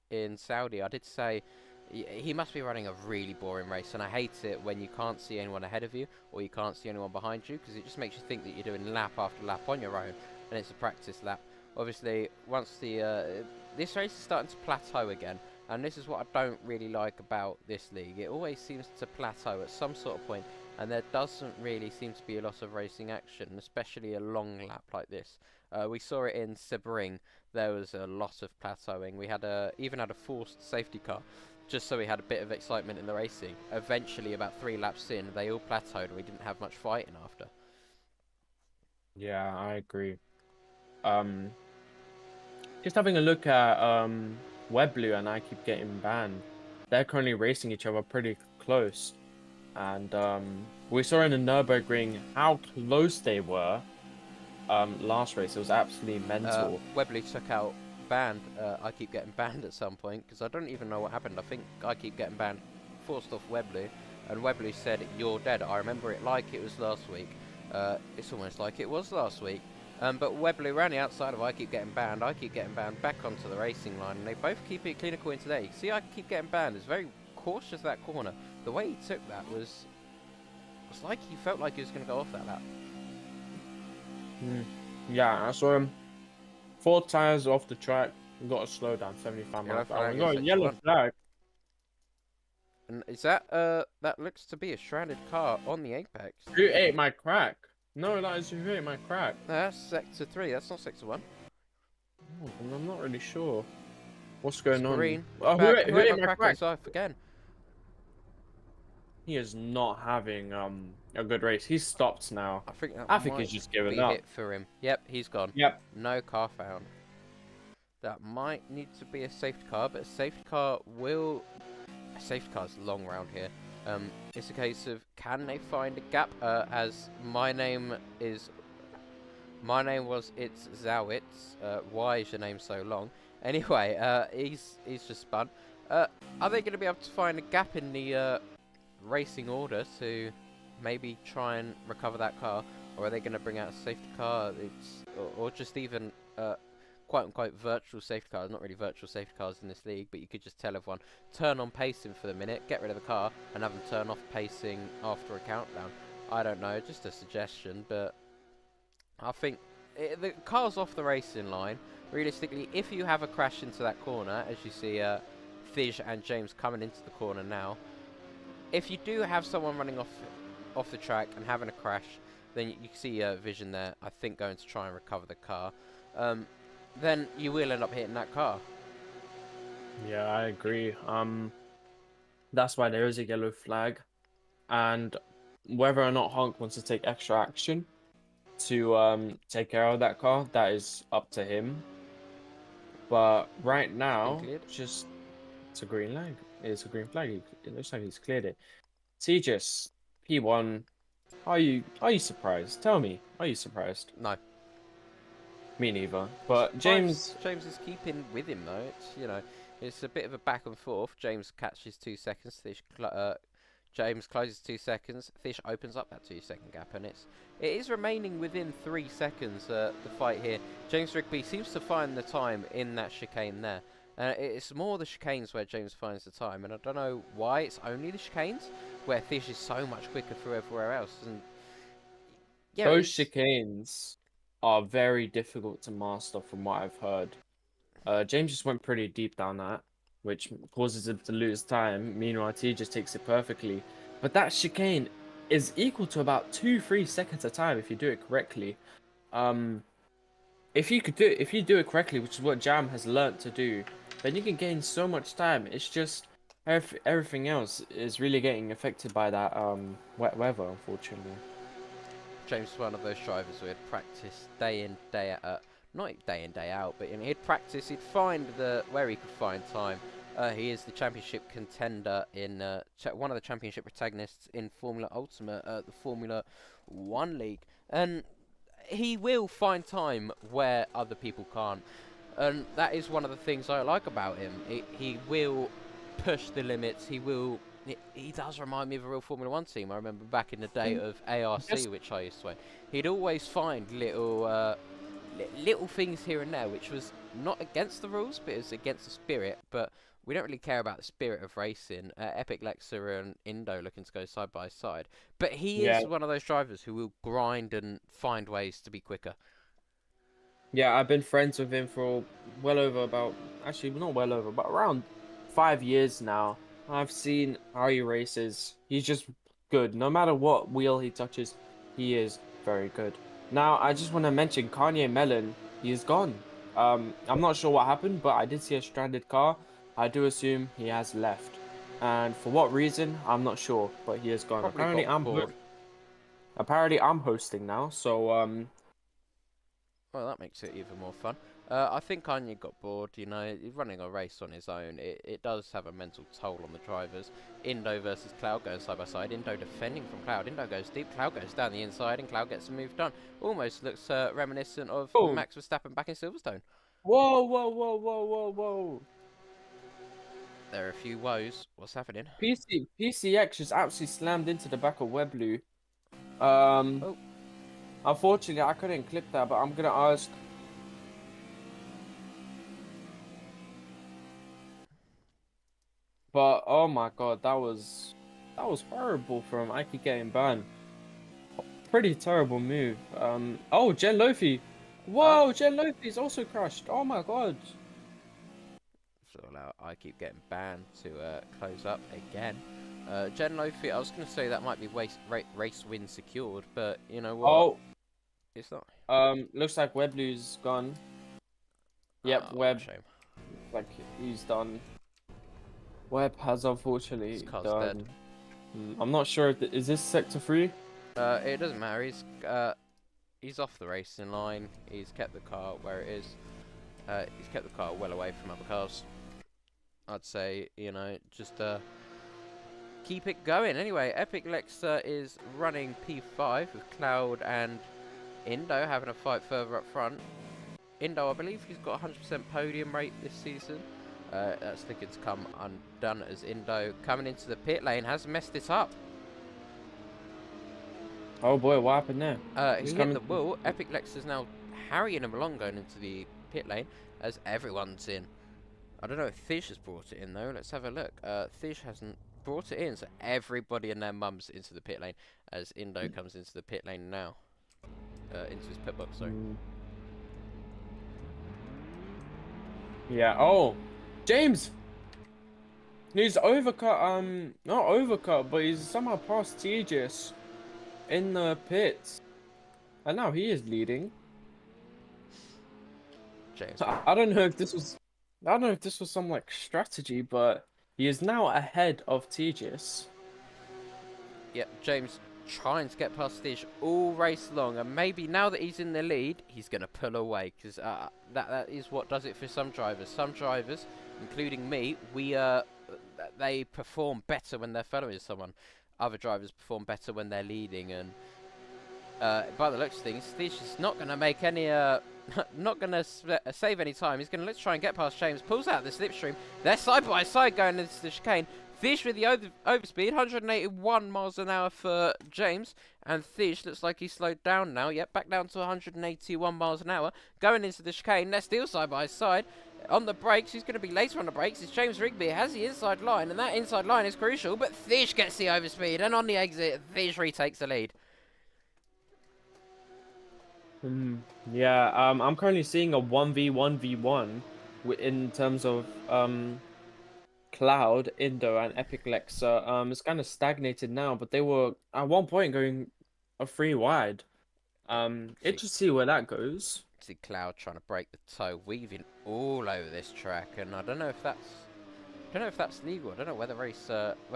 in Saudi. I did say he must be running a really boring race, and I hate it when you can't see anyone ahead of you or you can't see anyone behind you, because it just makes you think that you're doing lap after lap on your own, and it's a practice lap. Obviously, once this race is starting to plateau again, and this is what I don't really like about this league. It always seems to plateau at some sort of point, and there doesn't really seem to be a lot of racing action, especially a long lap like this. We saw it in Sebring. There was a lot of plateauing. We had even had a forced safety car, just so we had a bit of excitement in the racing. Eventually, about 3 laps in, they all plateaued and we didn't have much fighting after. Yeah, I agree. Just having a look at Webblue and I keep getting banned. They're currently racing each other pretty close, and we saw in the Nürburgring how close they were. Last race it was absolutely mental. Webley took out banned. I keep getting banned at some point because I don't even know what happened. I think I keep getting banned, forced off Webley, and Webley said, "You're dead." I remember it like it was last week. It's almost like it was last week. But Webley ran the outside of I keep getting banned. I keep getting banned back onto the racing line, and they both keep it clinical in today. See, I keep getting banned. It's very cautious that corner. The way he took that was like he felt like he was going to go off that lap. Yeah, I saw him. 4 tires off the track. We got to slow down 75 miles per hour. We got a yellow flag. And is that that looks to be a stranded car on the apex? Who ate my crack? No, that is who ate my crack. No, that's sector 3. That's not sector 1. Oh, I'm not really sure what's It's going on. green. Oh, Bad. who Whoever ate my crack crack? is off again. He is not having a good race. He's stopped now. I think that I think might he's just given be up. hit for him. Yep, he's gone. Yep. No car found. That might need to be a safety car, but a safety car will... A safety car's long round here. It's a case of, can they find a gap? As my name is... My name was It's Zawitz. Why is your name so long? Anyway, he's just spun. Are they going to be able to find a gap in the racing order to maybe try and recover that car, or are they going to bring out a safety car? Or just even quote unquote virtual safety cars. Not really virtual safety cars in this league, but you could just tell everyone turn on pacing for the minute, get rid of the car, and have them turn off pacing after a countdown. I don't know, just a suggestion, but I think the car's off the racing line. Realistically, if you have a crash into that corner, as you see Thij and James coming into the corner now, if you do have someone running off the track and having a crash, then you can see Vision there, I think, going to try and recover the car. Then you will end up hitting that car. Yeah, I agree. That's why there is a yellow flag, and whether or not Honk wants to take extra action to take care of that car, that is up to him. But right now, it's a green flag. It's a green flag. It looks like he's cleared it. Tejas, P1, are you surprised? Tell me, are you surprised? No. Me neither. But James is keeping with him though. It's a bit of a back and forth. James catches 2 seconds. James closes 2 seconds. Fish opens up that 2-second gap, and it is remaining within 3 seconds. The fight here. James Rigby seems to find the time in that chicane there. It's more the chicanes where James finds the time, and I don't know why it's only the chicanes where Fish is so much quicker through everywhere else. And yeah, those chicanes are very difficult to master, from what I've heard. James just went pretty deep down that, which causes him to lose time. Meanwhile, T just takes it perfectly. But that chicane is equal to about 2-3 seconds a time if you do it correctly. If you do it correctly, which is what Jam has learnt to do, then you can gain so much time. It's just everything else is really getting affected by that wet weather, unfortunately. James is one of those drivers who had practiced day in, day out. Not day in, day out, but he'd practice. He'd find where he could find time. He is the championship contender in one of the championship protagonists in Formula Ultimate, the Formula 1 League, and he will find time where other people can't. And that is one of the things I like about him. He will push the limits. He does remind me of a real Formula 1 team. I remember back in the day of ARC, which I used to win. He'd always find little things here and there, which was not against the rules, but it was against the spirit. But we don't really care about the spirit of racing. Epic Lexa and Indo looking to go side by side. But he is one of those drivers who will grind and find ways to be quicker. Yeah, I've been friends with him for about around 5 years now. I've seen how he races. He's just good. No matter what wheel he touches, he is very good. Now, I just want to mention Kanye Mellon. He is gone. I'm not sure what happened, but I did see a stranded car. I do assume he has left. And for what reason, I'm not sure, but he is gone. Apparently, I'm hosting now, so well, that makes it even more fun. I think Kanye got bored. He's running a race on his own. It does have a mental toll on the drivers. Indo versus Cloud going side by side. Indo defending from Cloud. Indo goes deep. Cloud goes down the inside, and Cloud gets the move done. Almost looks reminiscent of Max Verstappen back in Silverstone. Whoa, whoa, whoa, whoa, whoa, whoa. There are a few woes. What's happening? PCX just absolutely slammed into the back of Webblue. Unfortunately, I couldn't clip that, but I'm gonna ask. But oh my god, that was horrible from Ike getting banned. Pretty terrible move. Jen Lofi. Whoa, Jen Lofi's also crashed. Oh my god. after all out. I keep getting banned to close up again. Gen Lofi, I was going to say that might be race win secured, but you know what? Oh, It's not. looks like Weblu's gone. Yep, Oh, Web, shame. like he's done. Web has unfortunately His car's done. dead. I'm not sure. Is this sector 3? It doesn't matter. He's off the racing line. He's kept the car where it is. He's kept the car well away from other cars. I'd say, you know, just keep it going. Anyway, Epic Lexa is running P5 with Cloud and Indo having a fight further up front. Indo, I believe he's got 100% podium rate this season. That's looking to come undone as Indo coming into the pit lane has messed it up. Oh boy, what happened there? He hit the wall. Epic Lex is now harrying him along going into the pit lane as everyone's in. I don't know if Thish has brought it in though. Let's have a look. Thish hasn't brought it in, so everybody and their mums into the pit lane as Indo comes into the pit lane now. Into his pit box, sorry. Yeah. Oh, James. He's overcut. Not overcut, but he's somehow passed Tejas in the pits, and now he is leading. James. I don't know if this was. I don't know if this was some like strategy, but he is now ahead of Tejas. Yep, James trying to get past Thish all race long, and maybe now that he's in the lead, he's going to pull away, because that is what does it for some drivers. Some drivers, including me, they perform better when they're following someone. Other drivers perform better when they're leading, and by the looks of things, Thish is not going to make any, not going to save any time. He's going to let's try and get past James, pulls out the slipstream. They're side by side going into the chicane. Thish with the overspeed, 181 miles an hour for James, and Thish looks like he's slowed down now. Yep, back down to 181 miles an hour, going into the chicane. They're still side by side. On the brakes, who's going to be later on the brakes is James Rigby. Has the inside line, and that inside line is crucial, but Thish gets the overspeed, and on the exit, Thish retakes the lead. Yeah, I'm currently seeing a 1v1v1 in terms of Cloud, Indo, and Epic Lexa. It's kind of stagnated now, but they were at one point going a 3 wide. Interesting to see where that goes. See Cloud trying to break the toe, weaving all over this track, and I don't know if that's legal. I don't know where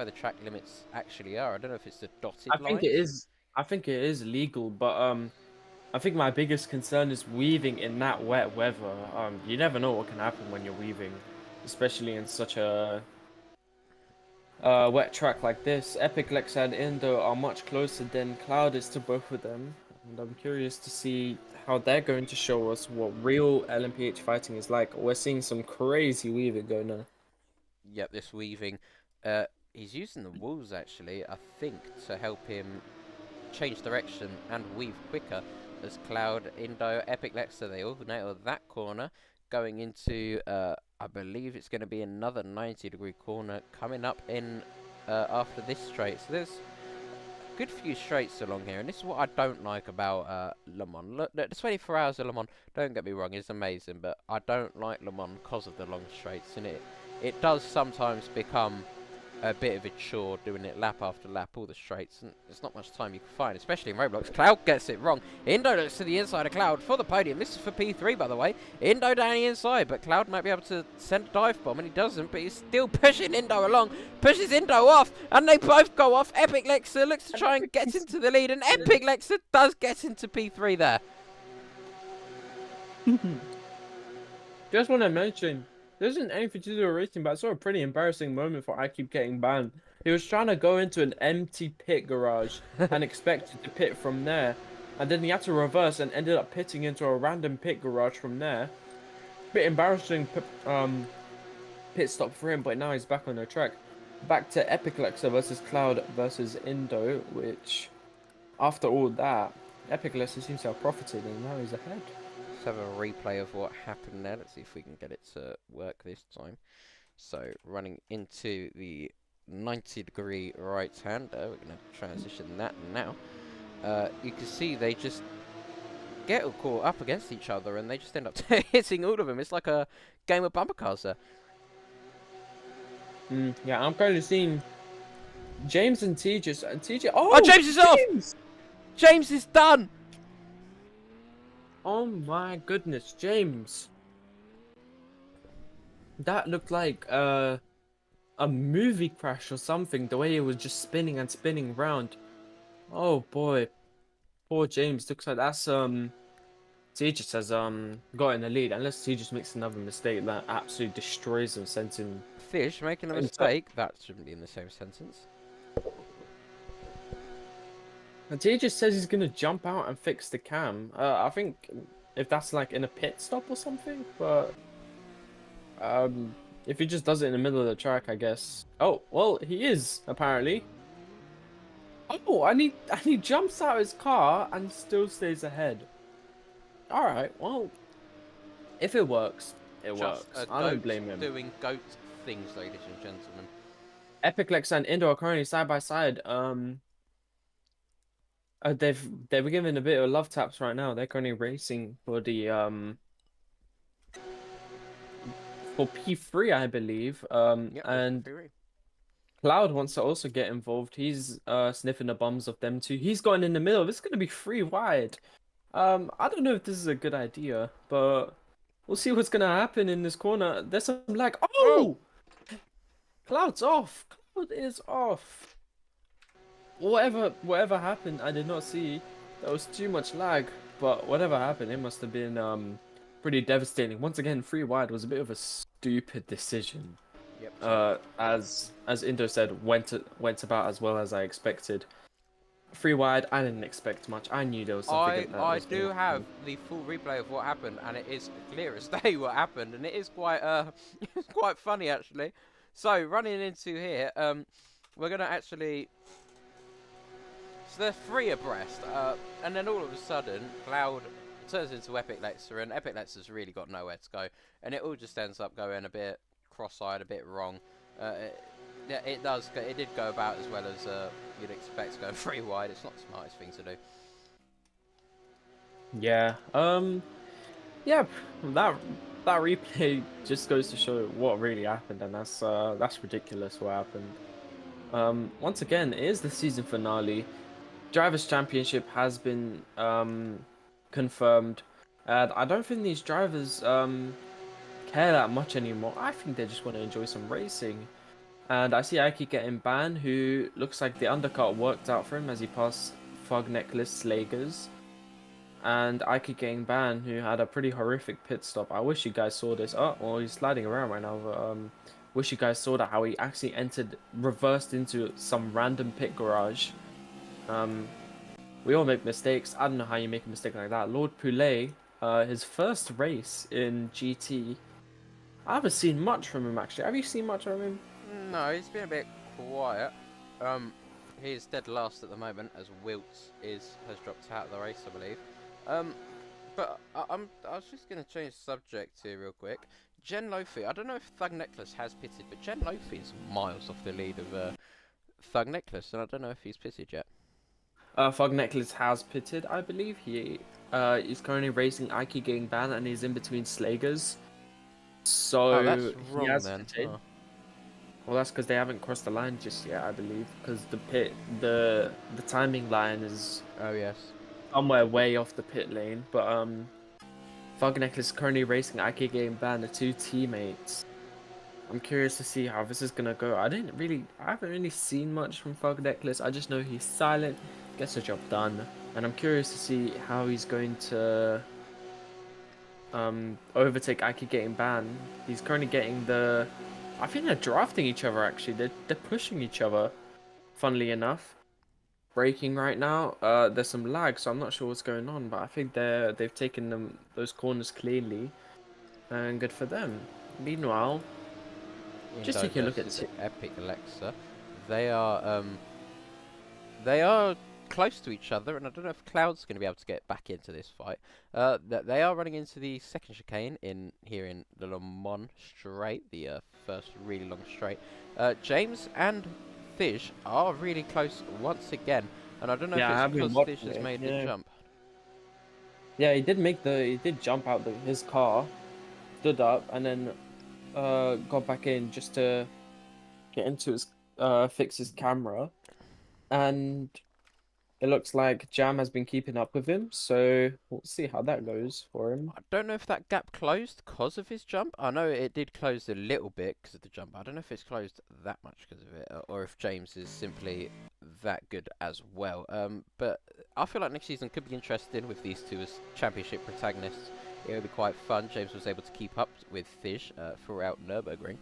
the track limits actually are. I don't know if it's the dotted lines. I think it is. I think it is legal, but I think my biggest concern is weaving in that wet weather. You never know what can happen when you're weaving, especially in such a wet track like this. Epic Lexa and Indo are much closer than Cloud is to both of them, and I'm curious to see how they're going to show us what real LMPH fighting is like. We're seeing some crazy weaving going on. Yep, this weaving. He's using the walls actually, I think, to help him change direction and weave quicker. As Cloud, Indo, Epic Lexa, they all nailed that corner. Going into, I believe it's going to be another 90-degree corner coming up in after this straight. So there's a good few straights along here, and this is what I don't like about Le Mans. Look, the 24 hours of Le Mans, don't get me wrong, is amazing, but I don't like Le Mans because of the long straights, and it does sometimes become a bit of a chore doing it lap after lap, all the straights, and there's not much time you can find, especially in Roblox. Cloud gets it wrong. Indo looks to the inside of Cloud for the podium. This is for P3, by the way. Indo down the inside, but Cloud might be able to send a dive bomb, and he doesn't, but he's still pushing Indo along. Pushes Indo off, and they both go off. Epic Lexa looks to try and get into the lead, and Epic Lexa does get into P3 there. Just want to mention, there isn't anything to do with racing, but I saw a pretty embarrassing moment for I keep getting banned. He was trying to go into an empty pit garage and expected to pit from there, and then he had to reverse and ended up pitting into a random pit garage from there. Bit embarrassing pit stop for him, but now he's back on the track. Back to Epic Lexa versus Cloud versus Indo, which after all that, Epic Lexa seems to have profited, and now he's ahead. Let's have a replay of what happened there. Let's see if we can get it to work this time. So running into the 90-degree right-hander, we're going to transition that now. You can see they just get caught up against each other, and they just end up hitting all of them. It's like a game of bumper cars there. Yeah, I'm currently seeing James and TJ. Oh, Oh, James is off! James! James is done! Oh my goodness, James. That looked like a movie crash or something. The way it was just spinning and spinning round. Oh boy, poor James. Looks like that's Tejas has got in the lead unless Tejas makes another mistake that absolutely destroys him, sends him Fish making a into. mistake. That shouldn't be in the same sentence. And Tejas says he's gonna jump out and fix the cam. I think if that's like in a pit stop or something, but if he just does it in the middle of the track, I guess. Oh well, he is apparently. Oh, and he jumps out his car and still stays ahead. All right, well, if it works, it Just works. a I don't goat blame him. doing goat things, ladies and gentlemen. Epic Lex and Indo are currently side by side. They're given a bit of love taps right now. They're currently racing for the for P3, I believe. Yep, And theory. Cloud wants to also get involved. He's sniffing the bums of them too. He's gotten in the middle. This is gonna be three wide. I don't know if this is a good idea, but we'll see what's gonna happen in this corner. There's some lag. Oh! Cloud's off. Cloud is off. Whatever happened, I did not see. There was too much lag, but whatever happened, it must have been pretty devastating. Once again, free wide was a bit of a stupid decision. Yep. As Indo said, went about as well as I expected. Free wide, I didn't expect much. I knew there was something that I was do gonna have happen. the full replay of what happened, and it is clear as day what happened, and it is quite it's quite funny actually. So running into here, we're gonna actually. So they're three abreast, and then all of a sudden, Cloud turns into Epic Lexer, and Epic Lexer's really got nowhere to go, and it all just ends up going a bit cross-eyed, a bit wrong. Yeah, it does. It did go about as well as you'd expect, going three wide. It's not the smartest thing to do. Yeah. Yeah. That that replay just goes to show what really happened, and that's ridiculous what happened. Once again, it is the season finale. Drivers' Championship has been confirmed, and I don't think these drivers care that much anymore. I think they just want to enjoy some racing. And I see Aiki getting banned, who looks like the undercut worked out for him as he passed Fog Necklace Slagers. And Aiki getting banned, who had a pretty horrific pit stop. I wish you guys saw this. Oh, well, he's sliding around right now, but wish you guys saw that, how he actually reversed into some random pit garage. We all make mistakes. I don't know how you make a mistake like that. Lord Poulet, his first race in GT. I haven't seen much from him actually. Have you seen much from him? No, he's been a bit quiet. He's dead last at the moment as Wilt has dropped out of the race, I believe. But I was just gonna change the subject here real quick. Jen Lofi, I don't know if Thug Necklace has pitted, but Jen Lofi is miles off the lead of Thug Necklace, and I don't know if he's pitted yet. Fog Necklace has pitted, I believe. He is currently racing Aiki getting banned, and he's in between Slagers. So Oh, that's he wrong has then. pitted. Huh. Well, that's because they haven't crossed the line just yet, I believe. Because the timing line is Oh yes. somewhere way off the pit lane. But Fog Necklace is currently racing Aiki getting banned, the two teammates. I'm curious to see how this is gonna go. I haven't really seen much from Fog Necklace. I just know he's silent, gets the job done, and I'm curious to see how he's going to overtake Aiki getting banned. He's currently getting the. I think they're drafting each other actually. They're pushing each other. Funnily enough, braking right now. There's some lag, so I'm not sure what's going on, but I think they've taken those corners cleanly, and good for them. Meanwhile. Just take a look at it. Epic Alexa. They are close to each other, and I don't know if Cloud's going to be able to get back into this fight. They are running into the second chicane here in the Le Mans straight, the first really long straight. James and Fish are really close once again, and I don't know if it's because Fish has made the jump. Yeah, he did jump out his car, stood up, and then got back in just to getting to his fix his camera, and it looks like Jam has been keeping up with him. So we'll see how that goes for him. I don't know if that gap closed because of his jump. I know it did close a little bit because of the jump. I don't know if it's closed that much because of it, or if James is simply that good as well. But I feel like next season could be interesting with these two as championship protagonists. It would be quite fun. James was able to keep up with Fish throughout Nürburgring.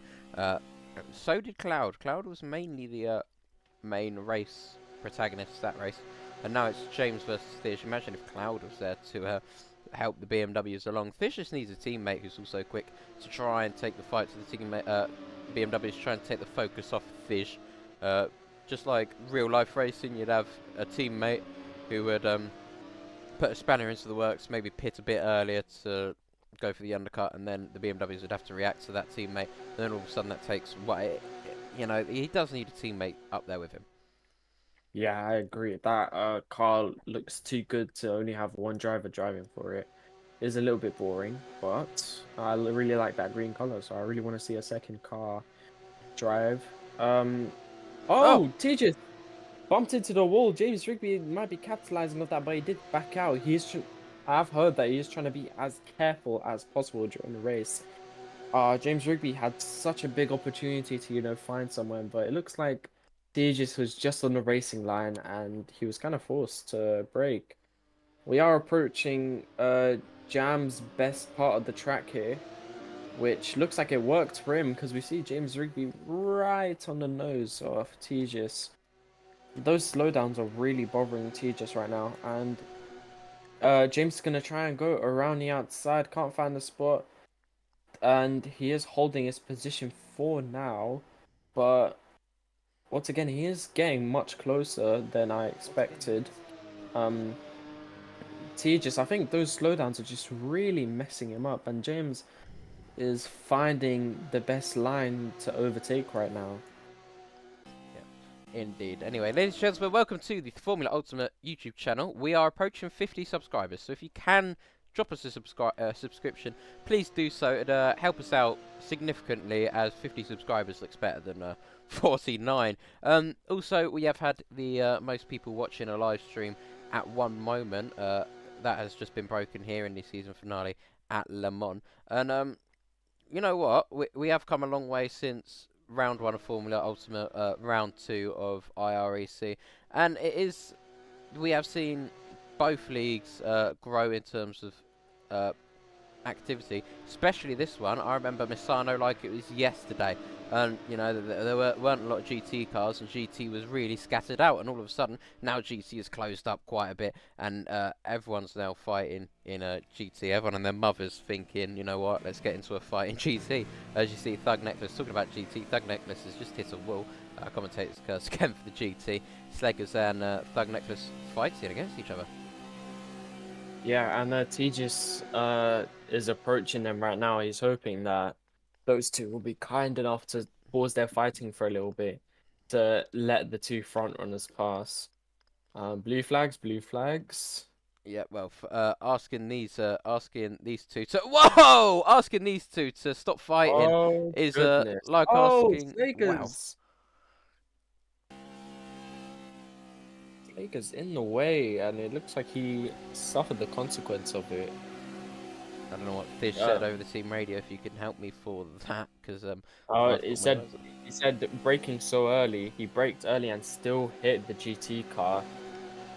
So did Cloud. Cloud was mainly the main race protagonist that race, and now it's James versus Fish. Imagine if Cloud was there to help the BMWs along. Fish just needs a teammate who's also quick to try and take the fight to the teammate. BMWs trying to take the focus off Fish. Just like real life racing, you'd have a teammate who would put a spanner into the works, maybe pit a bit earlier to go for the undercut, and then the BMWs would have to react to that teammate. And then all of a sudden that takes, you know, he does need a teammate up there with him. Yeah, I agree. That car looks too good to only have one driver driving for it. It's a little bit boring, but I really like that green color, so I really want to see a second car drive. Oh, Tejas bumped into the wall. James Rigby might be capitalizing off that, but he did back out. I've heard that he's trying to be as careful as possible during the race. James Rigby had such a big opportunity to, find someone, but it looks like Tejas was just on the racing line and he was kind of forced to brake. We are approaching Jam's best part of the track here, which looks like it worked for him because we see James Rigby right on the nose of Tejas. Those slowdowns are really bothering Tejas right now, and James is going to try and go around the outside, can't find the spot, and he is holding his position for now, but once again, he is getting much closer than I expected. Tejas, I think those slowdowns are just really messing him up, and James is finding the best line to overtake right now. Indeed. Anyway, ladies and gentlemen, welcome to the Formula Ultimate YouTube channel. We are approaching 50 subscribers, so if you can drop us a subscription, please do so. It'd help us out significantly, as 50 subscribers looks better than 49. Also, we have had the most people watching a live stream at one moment. That has just been broken here in the season finale at Le Mans. And you know what? We have come a long way since round 1 of Formula Ultimate, round 2 of IREC, and we have seen both leagues grow in terms of activity, especially this one. I remember Misano like it was yesterday, and you know there weren't a lot of GT cars, and GT was really scattered out, and all of a sudden now GT is closed up quite a bit, and everyone's now fighting in a GT. Everyone and their mothers thinking, you know what, let's get into a fight in GT. As you see, Thug Necklace talking about GT. Thug Necklace has just hit a wall. Commentators curse again for the GT. Sleggers and Thug Necklace fighting against each other. Yeah, and Tejas is approaching them right now. He's hoping that those two will be kind enough to pause their fighting for a little bit to let the two front runners pass. Blue flags, blue flags. Yeah, well, asking these two to stop fighting Oh, is goodness. like Oh, asking. Wow. Slaker's. Slaker's in the way, and it looks like he suffered the consequence of it. I don't know what Fish said over the team radio. If you can help me for that, because He said that braking so early, he braked early and still hit the GT car.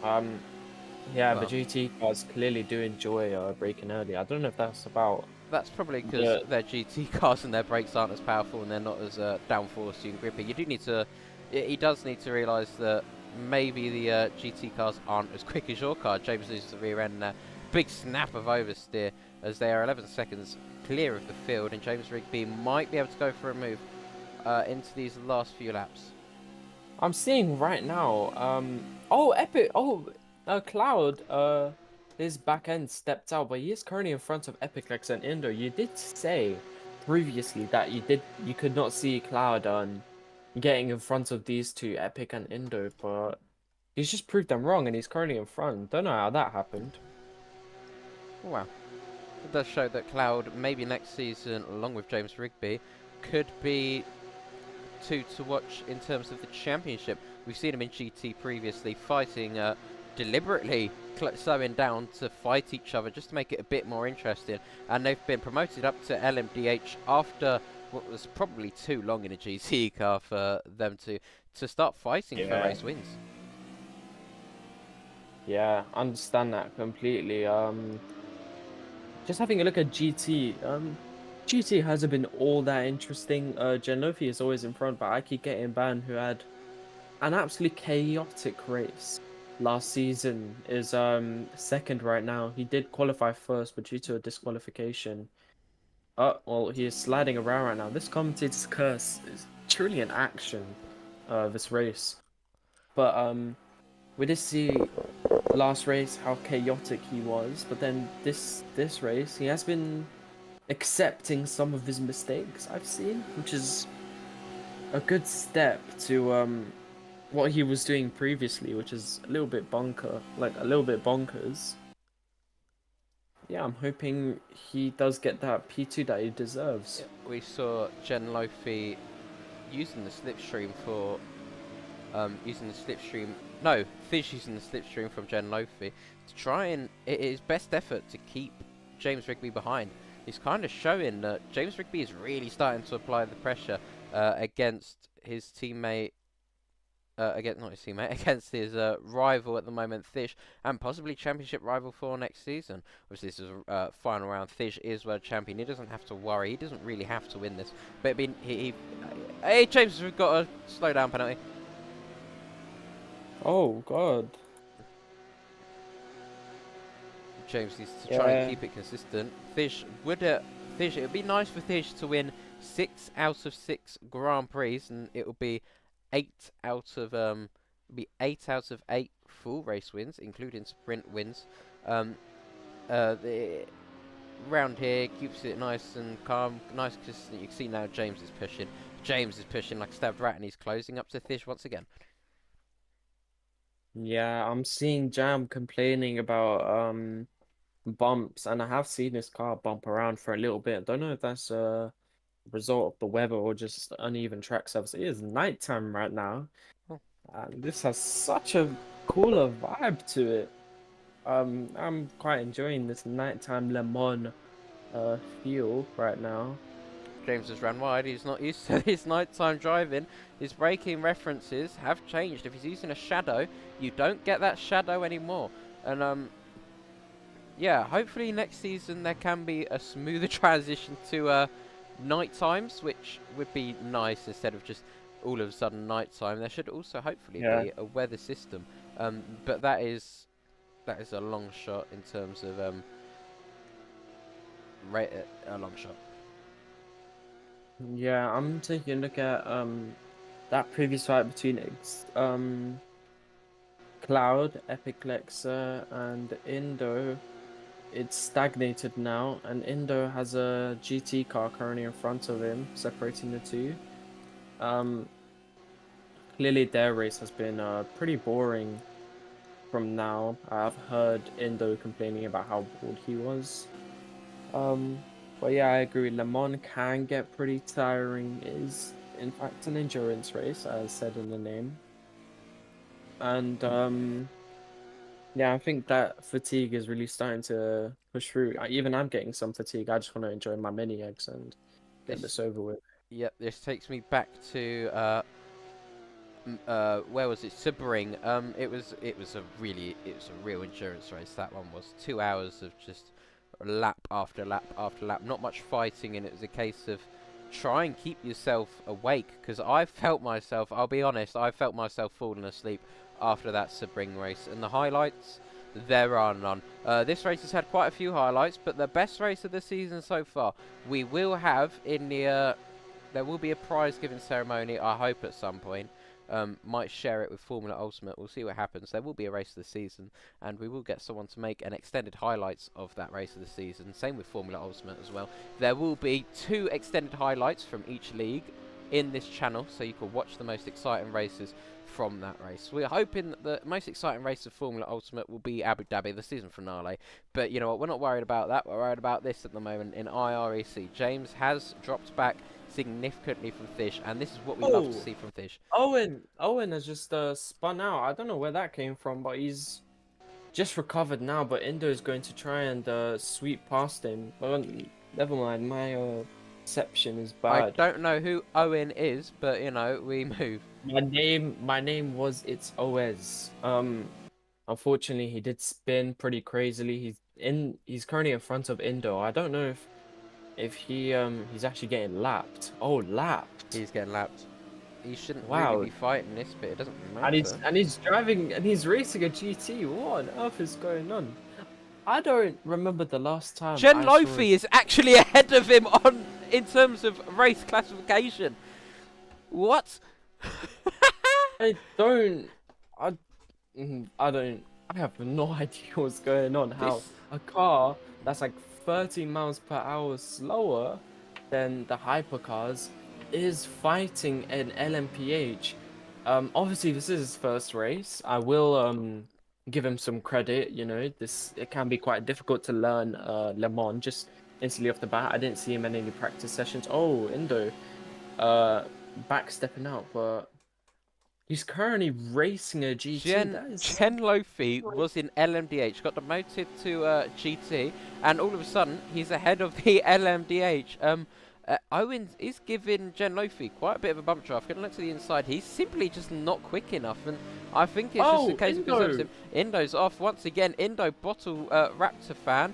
Yeah, Well, the GT cars clearly do enjoy braking early. I don't know if that's about. that's probably because their GT cars and their brakes aren't as powerful and they're not as downforce and grippy. You do need to. He does need to realise that maybe the GT cars aren't as quick as your car. James loses the rear end. Big snap of oversteer as they are 11 seconds clear of the field, and James Rigby might be able to go for a move into these last few laps. I'm seeing right now. Oh, Epic. Oh, Cloud. His back end stepped out, but he is currently in front of Epic Lex and Indo. You did say previously that you could not see Cloud getting in front of these two, Epic and Indo, but he's just proved them wrong, and he's currently in front. Don't know how that happened. Wow. It does show that Cloud, maybe next season, along with James Rigby, could be two to watch in terms of the championship. We've seen him in GT previously, fighting deliberately slowing down to fight each other just to make it a bit more interesting. And they've been promoted up to LMDH after what was probably too long in a GT car for them to start fighting for race wins. Yeah, I understand that completely. Just having a look at GT. GT hasn't been all that interesting. Genofi is always in front, but I keep getting banned, who had an absolutely chaotic race last season, is second right now. He did qualify first, but due to a disqualification, well, he is sliding around right now. This commentator's curse is truly an action, this race. But we did see last race how chaotic he was, but then this race he has been accepting some of his mistakes, I've seen, which is a good step to what he was doing previously, which is a little bit bonkers. Yeah, I'm hoping he does get that P2 that he deserves. Yeah, we saw Jen Lofi using the slipstream for Fish using the slipstream from Jen Lofi to try and his best effort to keep James Rigby behind. He's kind of showing that James Rigby is really starting to apply the pressure against his teammate. Against his rival at the moment, Thish, and possibly championship rival for next season. Obviously, this is a final round. Thish is world champion. He doesn't have to worry. He doesn't really have to win this. But hey, James, we've got a slow down penalty. Oh God. James needs to try and keep it consistent. Thish it would be nice for Thish to win 6 out of 6 Grand Prix, and it will be 8 out of 8 full race wins, including sprint wins. The round here keeps it nice and calm, nice consistent. You can see now James is pushing. James is pushing like a stabbed rat, and he's closing up to Thish once again. Yeah, I'm seeing Jam complaining about bumps, and I have seen his car bump around for a little bit. I don't know if that's a result of the weather or just uneven track surface. It is nighttime right now, and this has such a cooler vibe to it. I'm quite enjoying this nighttime Le Mans feel right now. James has ran wide. He's not used to his nighttime driving. His braking references have changed. If he's using a shadow, you don't get that shadow anymore. And yeah, hopefully next season there can be a smoother transition to night times, which would be nice instead of just all of a sudden nighttime. There should also hopefully be a weather system. But that is a long shot in terms of a long shot. Yeah, I'm taking a look at that previous fight between Cloud, Epic Lexa, and Indo. It's stagnated now, and Indo has a GT car currently in front of him, separating the two. Clearly their race has been pretty boring from now. I've heard Indo complaining about how bored he was. But yeah, I agree. Le Mans can get pretty tiring. It is, in fact, an endurance race, as said in the name. And yeah, I think that fatigue is really starting to push through. Even I'm getting some fatigue. I just want to enjoy my mini eggs and get this over with. Yep, this takes me back to where was it? Sebring. It was a real endurance race. That one was 2 hours of just lap after lap after lap. Not much fighting, and it was a case of try and keep yourself awake, because I'll be honest, I felt myself falling asleep after that Sebring race. And the highlights, there are none. This race has had quite a few highlights, but the best race of the season so far, we will have in the there will be a prize giving ceremony, I hope, at some point. Might share it with Formula Ultimate. We'll see what happens. There will be a race of the season, and we will get someone to make an extended highlights of that race of the season. Same with Formula Ultimate as well. There will be 2 extended highlights from each league in this channel, so you can watch the most exciting races from that race. We're hoping that the most exciting race of Formula Ultimate will be Abu Dhabi, the season finale. But you know what? We're not worried about that. We're worried about this at the moment in IREC. James has dropped back significantly from Thish, and this is what we love to Oh, see from Thish. Owen has just spun out. I don't know where that came from, but he's just recovered now. But Indo's going to try and sweep past him. But never mind, my perception is I bad. don't know who Owen is, but you know, we move. My name was It's Owes. Unfortunately, he did spin pretty crazily. He's currently in front of Indo. I don't know if he's actually getting lapped. Oh, lapped. He's getting lapped. He shouldn't really Wow. be fighting this, but it doesn't And matter. he's driving and he's racing a GT. What on earth is going on? I don't remember the last time Jen I saw Lofi is actually ahead of him in terms of race classification. What? I don't I I don't I have no idea what's going on. How This- a car that's like 30 miles per hour slower than the hypercars is fighting an LMPH. Obviously this is his first race. I will give him some credit. You know, it can be quite difficult to learn Le Mans just instantly off the bat. I didn't see him in any practice sessions. Oh, Indo, back stepping out, but he's currently racing a GT. Jen Lofi was in LMDH, got demoted to GT, and all of a sudden he's ahead of the LMDH. Owens is giving Jen Lofi quite a bit of a bump draft. Gonna look to the inside, he's simply just not quick enough, and I think it's just a case of conservatism. Indo's off once again. Indo Bottle Raptor fan.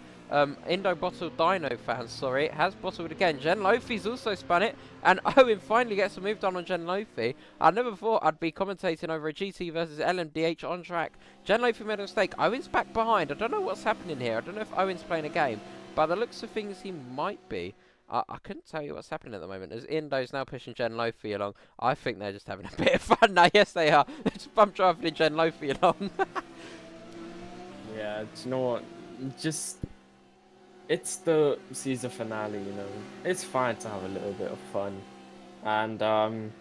Indo Bottle Dino fan, sorry, has bottled again. Jen Lofi's also spun it, and Owen finally gets a move done on Jen Lofi. I never thought I'd be commentating over a GT versus LMDH on track. Jen Lofi made a mistake. Owen's back behind. I don't know what's happening here. I don't know if Owen's playing a game, by the looks of things, he might be. I couldn't tell you what's happening at the moment. As Indo's now pushing Jen Lofi along, I think they're just having a bit of fun now. Yes, they are. They're just bump driving Jen Lofi along. Yeah, do you know what? Just it's the season finale, you know. It's fine to have a little bit of fun, and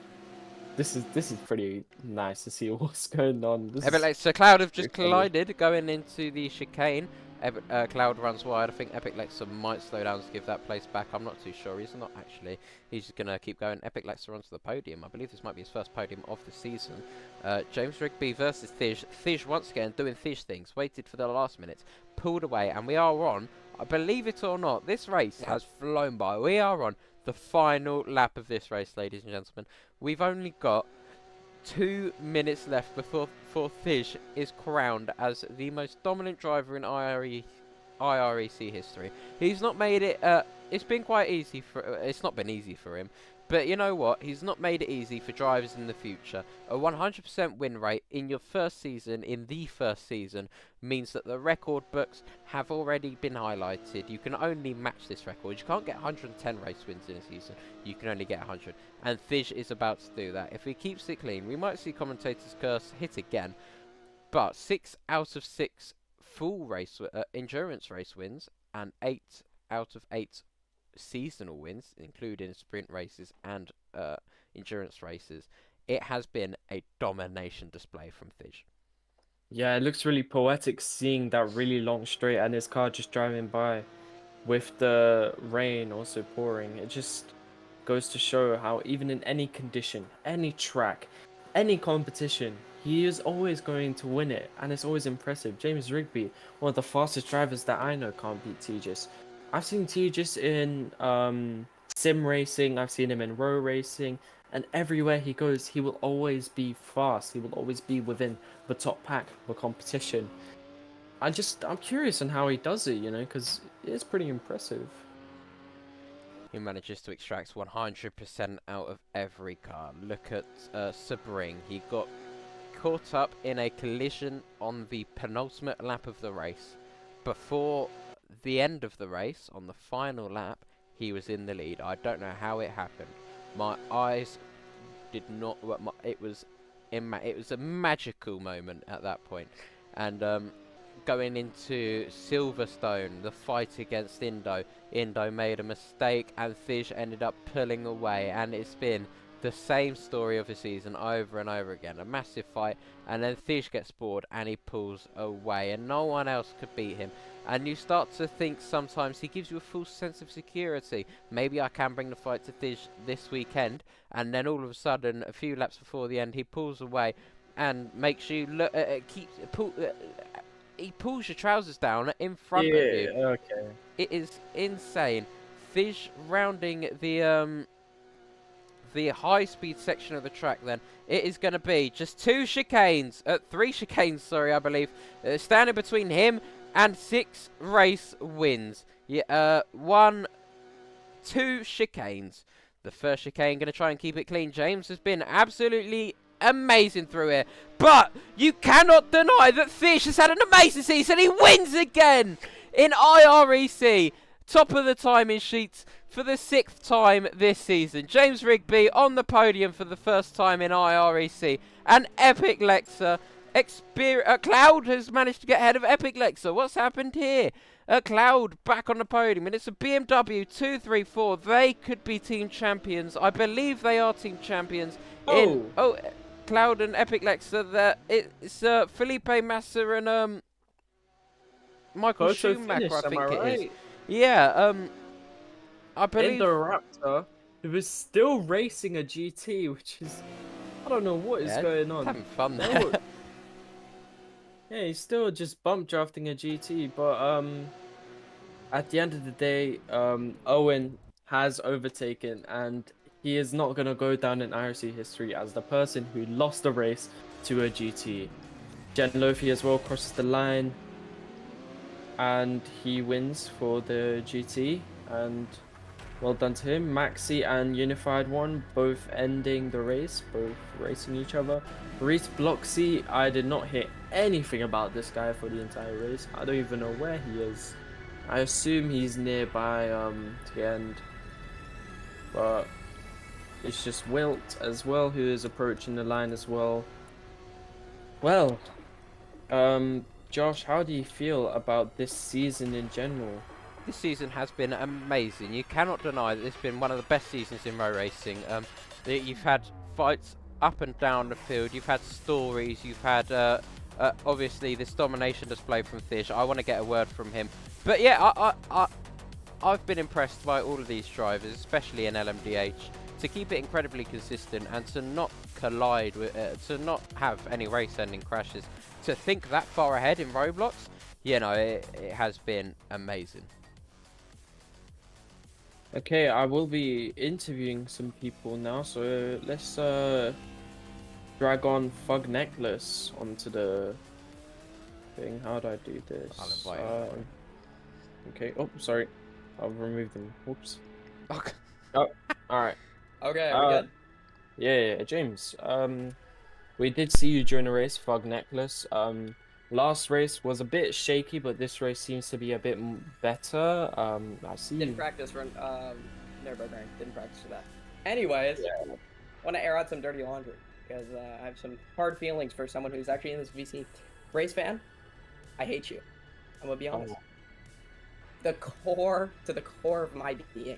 this is pretty nice to see what's going on. So Cloud have just pretty funny. collided going into the chicane. Cloud runs wide. I think Epic Lexa might slow down to give that place back. I'm not too sure. He's not actually. He's just going to keep going. Epic Lexa onto the podium. I believe this might be his first podium of the season. James Rigby versus Thish. Thish once again doing Thish things. Waited for the last minute. Pulled away. And we are on, believe it or not, this race has flown by. We are on the final lap of this race, ladies and gentlemen. We've only got 2 minutes left before Thish is crowned as the most dominant driver in IREC history. He's not made it. It's been quite easy for. It's not been easy for him, but you know what? He's not made it easy for drivers in the future. A 100% win rate in your first season, in the first season, means that the record books have already been highlighted. You can only match this record. You can't get 110 race wins in a season. You can only get 100. And Thish is about to do that. If he keeps it clean, we might see commentator's curse hit again. But 6 out of 6 full race endurance race wins and 8 out of 8 seasonal wins, including sprint races and endurance races. It has been a domination display from Thish. Yeah, it looks really poetic seeing that really long straight and his car just driving by with the rain also pouring. It just goes to show how even in any condition, any track, any competition, he is always going to win it, and it's always impressive. James Rigby, one of the fastest drivers that I know, can't beat Tejas. I've seen Tejas in sim racing, I've seen him in row racing, and everywhere he goes, he will always be fast. He will always be within the top pack of a competition. I'm curious on how he does it, you know, because it's pretty impressive. He manages to extract 100% out of every car. Look at Sebring. He got caught up in a collision on the penultimate lap of the race. Before the end of the race, on the final lap, he was in the lead. I don't know how it happened. My eyes did not. It was a magical moment at that point. And going into Silverstone, the fight against Indo. Indo made a mistake and Thish ended up pulling away, and it's been the same story of the season over and over again. A massive fight, and then Thish gets bored and he pulls away, and no one else could beat him. And you start to think sometimes he gives you a false sense of security. Maybe I can bring the fight to Thish this weekend, and then all of a sudden, a few laps before the end, he pulls away and makes you look. He pulls your trousers down in front of you. Okay. It is insane. Thish rounding the high-speed section of the track, then it is going to be just three chicanes, sorry, I believe, standing between him and 6 race wins. Yeah, 2 chicanes. The first chicane going to try and keep it clean. James has been absolutely amazing through here, but you cannot deny that Thish has had an amazing season. He wins again in IREC. Top of the timing sheets for the 6th time this season. James Rigby on the podium for the first time in IREC. And Epic Lexa. Cloud has managed to get ahead of Epic Lexa. What's happened here? Cloud back on the podium. And it's a BMW 234. They could be team champions. I believe they are team champions. Cloud and Epic Lexa. It's Felipe Massa and Michael Schumacher, I think it is. Yeah, I believe in the Raptor, who was still racing a GT, which is, I don't know what is going on. Having fun there. Yeah, he's still just bump drafting a GT, but at the end of the day, Owen has overtaken, and he is not gonna go down in IRC history as the person who lost the race to a GT. Jen Lofi as well crosses the line, and he wins for the GT, and well done to him. Maxi and Unified One both ending the race, both racing each other. Reese Bloxy, I did not hear anything about this guy for the entire race. I don't even know where he is. I assume he's nearby the end, but it's just Wilt as well who is approaching the line as well. Well, Josh, how do you feel about this season in general? This season has been amazing. You cannot deny that it's been one of the best seasons in road racing. You've had fights up and down the field. You've had stories. You've had obviously this domination display from Thish. I want to get a word from him. But yeah, I've been impressed by all of these drivers, especially in LMDH, to keep it incredibly consistent and to not collide with, to not have any race-ending crashes. To think that far ahead in Roblox, you know, it has been amazing. Okay, I will be interviewing some people now, so let's drag on Fug Necklace onto the thing. How do I do this? I'll invite him. Okay, oh, sorry. I'll remove them. Whoops. Okay. Oh, alright. Okay, are we good? Yeah, James. We did see you during the race, Fug Necklace. Last race was a bit shaky, but this race seems to be a bit better. I see. Didn't practice run Nürburgring. Didn't practice for that. Anyways, want to air out some dirty laundry because I have some hard feelings for someone who's actually in this VC race fan. I hate you. I'm gonna be honest. To the core of my being,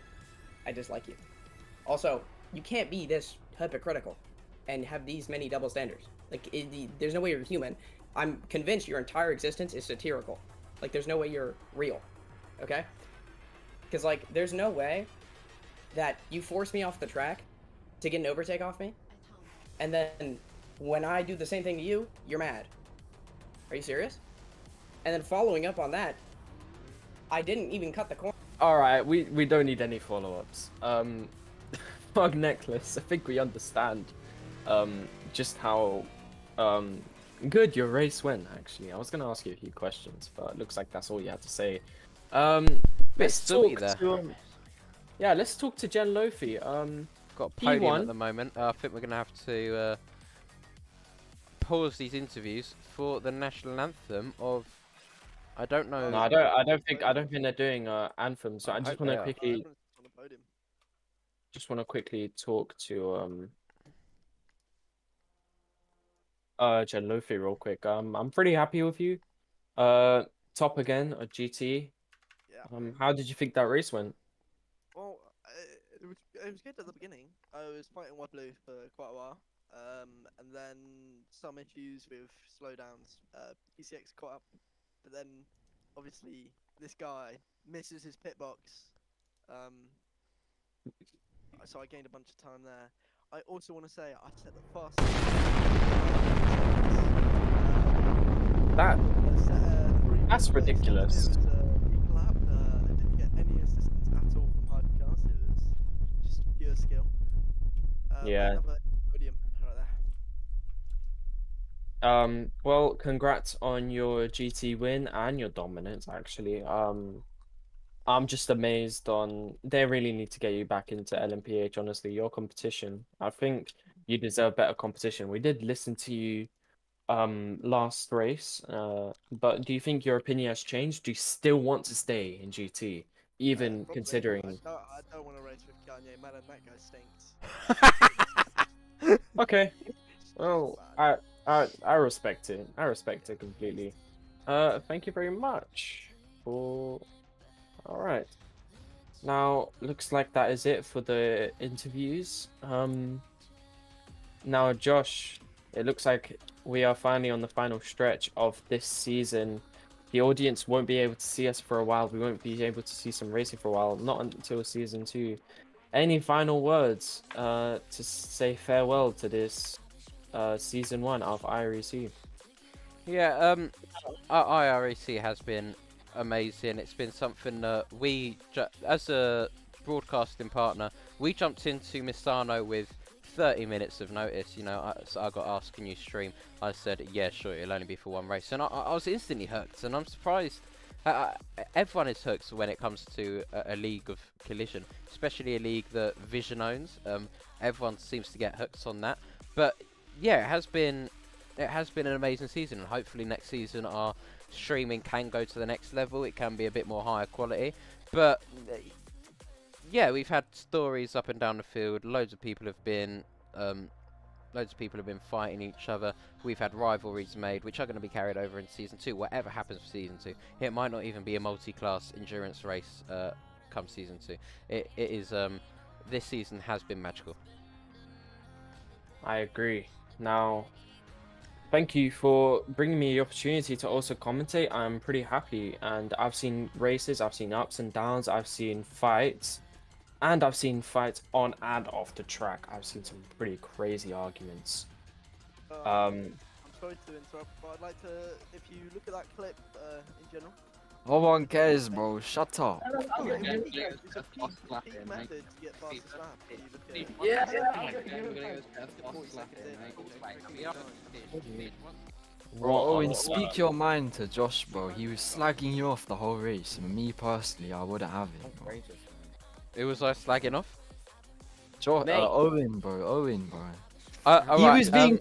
I dislike you. Also, you can't be this hypocritical and have these many double standards. Like, there's no way you're human. I'm convinced your entire existence is satirical. Like, there's no way you're real. Okay? Because, like, there's no way that you force me off the track to get an overtake off me, and then when I do the same thing to you, you're mad. Are you serious? And then following up on that, I didn't even cut the corner. Alright, we don't need any follow-ups. Fug Necklace, I think we understand just how good your race went, actually. I was going to ask you a few questions, but it looks like that's all you had to say. Let's talk to, let's talk to Jen Lofi. Got a podium at the moment. I think we're going to have to pause these interviews for the national anthem of... I don't know. No, I don't think they're doing anthem. So I just want to quickly talk to Jen Lofi real quick. I'm pretty happy with you. Top again at GT. Yeah. How did you think that race went? Well, it was good at the beginning. I was fighting Wobblue for quite a while, and then some issues with slowdowns. PCX caught up, but then obviously this guy misses his pit box, so I gained a bunch of time there. I also want to say I set the fastest. That I set a 3 That's minute race. ridiculous. It was a equal lap. I didn't get any assistance at all from Hypercars. It was just pure skill. But Yeah. another podium right there. Well, congrats on your GT win and your dominance, actually. I'm just amazed on they really need to get you back into LMPH, honestly. Your competition. I think you deserve better competition. We did listen to you last race, but do you think your opinion has changed? Do you still want to stay in GT, even Probably. considering I don't want to race with Kanye. Man, and that guy stinks. Okay, It's well, bad. I respect it. I respect it completely. Thank you very much for all right. Now, looks like that is it for the interviews. Now, Josh, it looks like we are finally on the final stretch of this season. The audience won't be able to see us for a while. We won't be able to see some racing for a while, not until season 2. Any final words to say farewell to this season 1 of IREC? Yeah, our IREC has been amazing. It's been something that as a broadcasting partner, we jumped into Misano with 30 minutes of notice. You know, so I got asked, can you stream? I said, yeah, sure, it'll only be for one race. And I was instantly hooked, and I'm surprised. Everyone is hooked when it comes to a league of collision, especially a league that Vision owns. Everyone seems to get hooked on that. But yeah, it has been an amazing season, and hopefully next season our streaming can go to the next level. It can be a bit more higher quality. But yeah, we've had stories up and down the field. Loads of people have been fighting each other. We've had rivalries made, which are going to be carried over in season 2. Whatever happens for season 2, it might not even be a multi-class endurance race come season 2. It is this season has been magical. I agree. Now, thank you for bringing me the opportunity to also commentate. I'm pretty happy, and I've seen races, I've seen ups and downs, I've seen fights, and I've seen fights on and off the track. I've seen some pretty crazy arguments. I'm sorry to interrupt, but I'd like to, if you look at that clip in general. No one cares, bro. Shut up. It's a peak method to get fastest lap. You look at Bro, Owen, speak your mind to Josh, bro. He was slagging you off the whole race, and me personally, I wouldn't have it, bro. Who was I slagging off? Owen, bro. He was being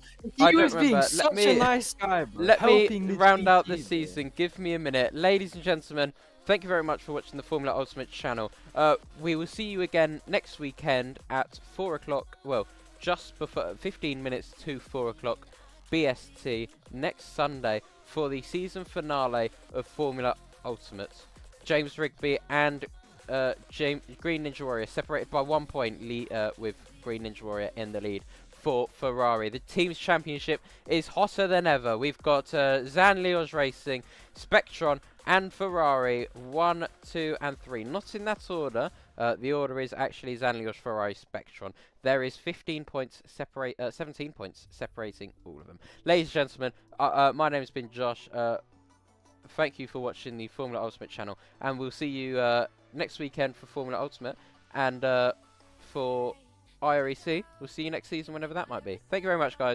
such a nice guy, bro. Let me helping the round out the GTs, bro. season. Give me a minute. Ladies and gentlemen, thank you very much for watching the Formula Ultimate channel. We will see you again next weekend at 4 o'clock. Well, just before 15 minutes to 4 o'clock BST next Sunday for the season finale of Formula Ultimate. James Rigby and Green Ninja Warrior separated by 1 point with Green Ninja Warrior in the lead for Ferrari. The team's championship is hotter than ever. We've got Zan Leos Racing, Spectron and Ferrari 1, 2 and 3. Not in that order. The order is actually Zan Leos, Ferrari, Spectron. There is 17 points separating all of them. Ladies and gentlemen, my name has been Josh. Thank you for watching the Formula Ultimate channel, and we'll see you next weekend for Formula Ultimate, and for IREC, we'll see you next season whenever that might be. Thank you very much, guys.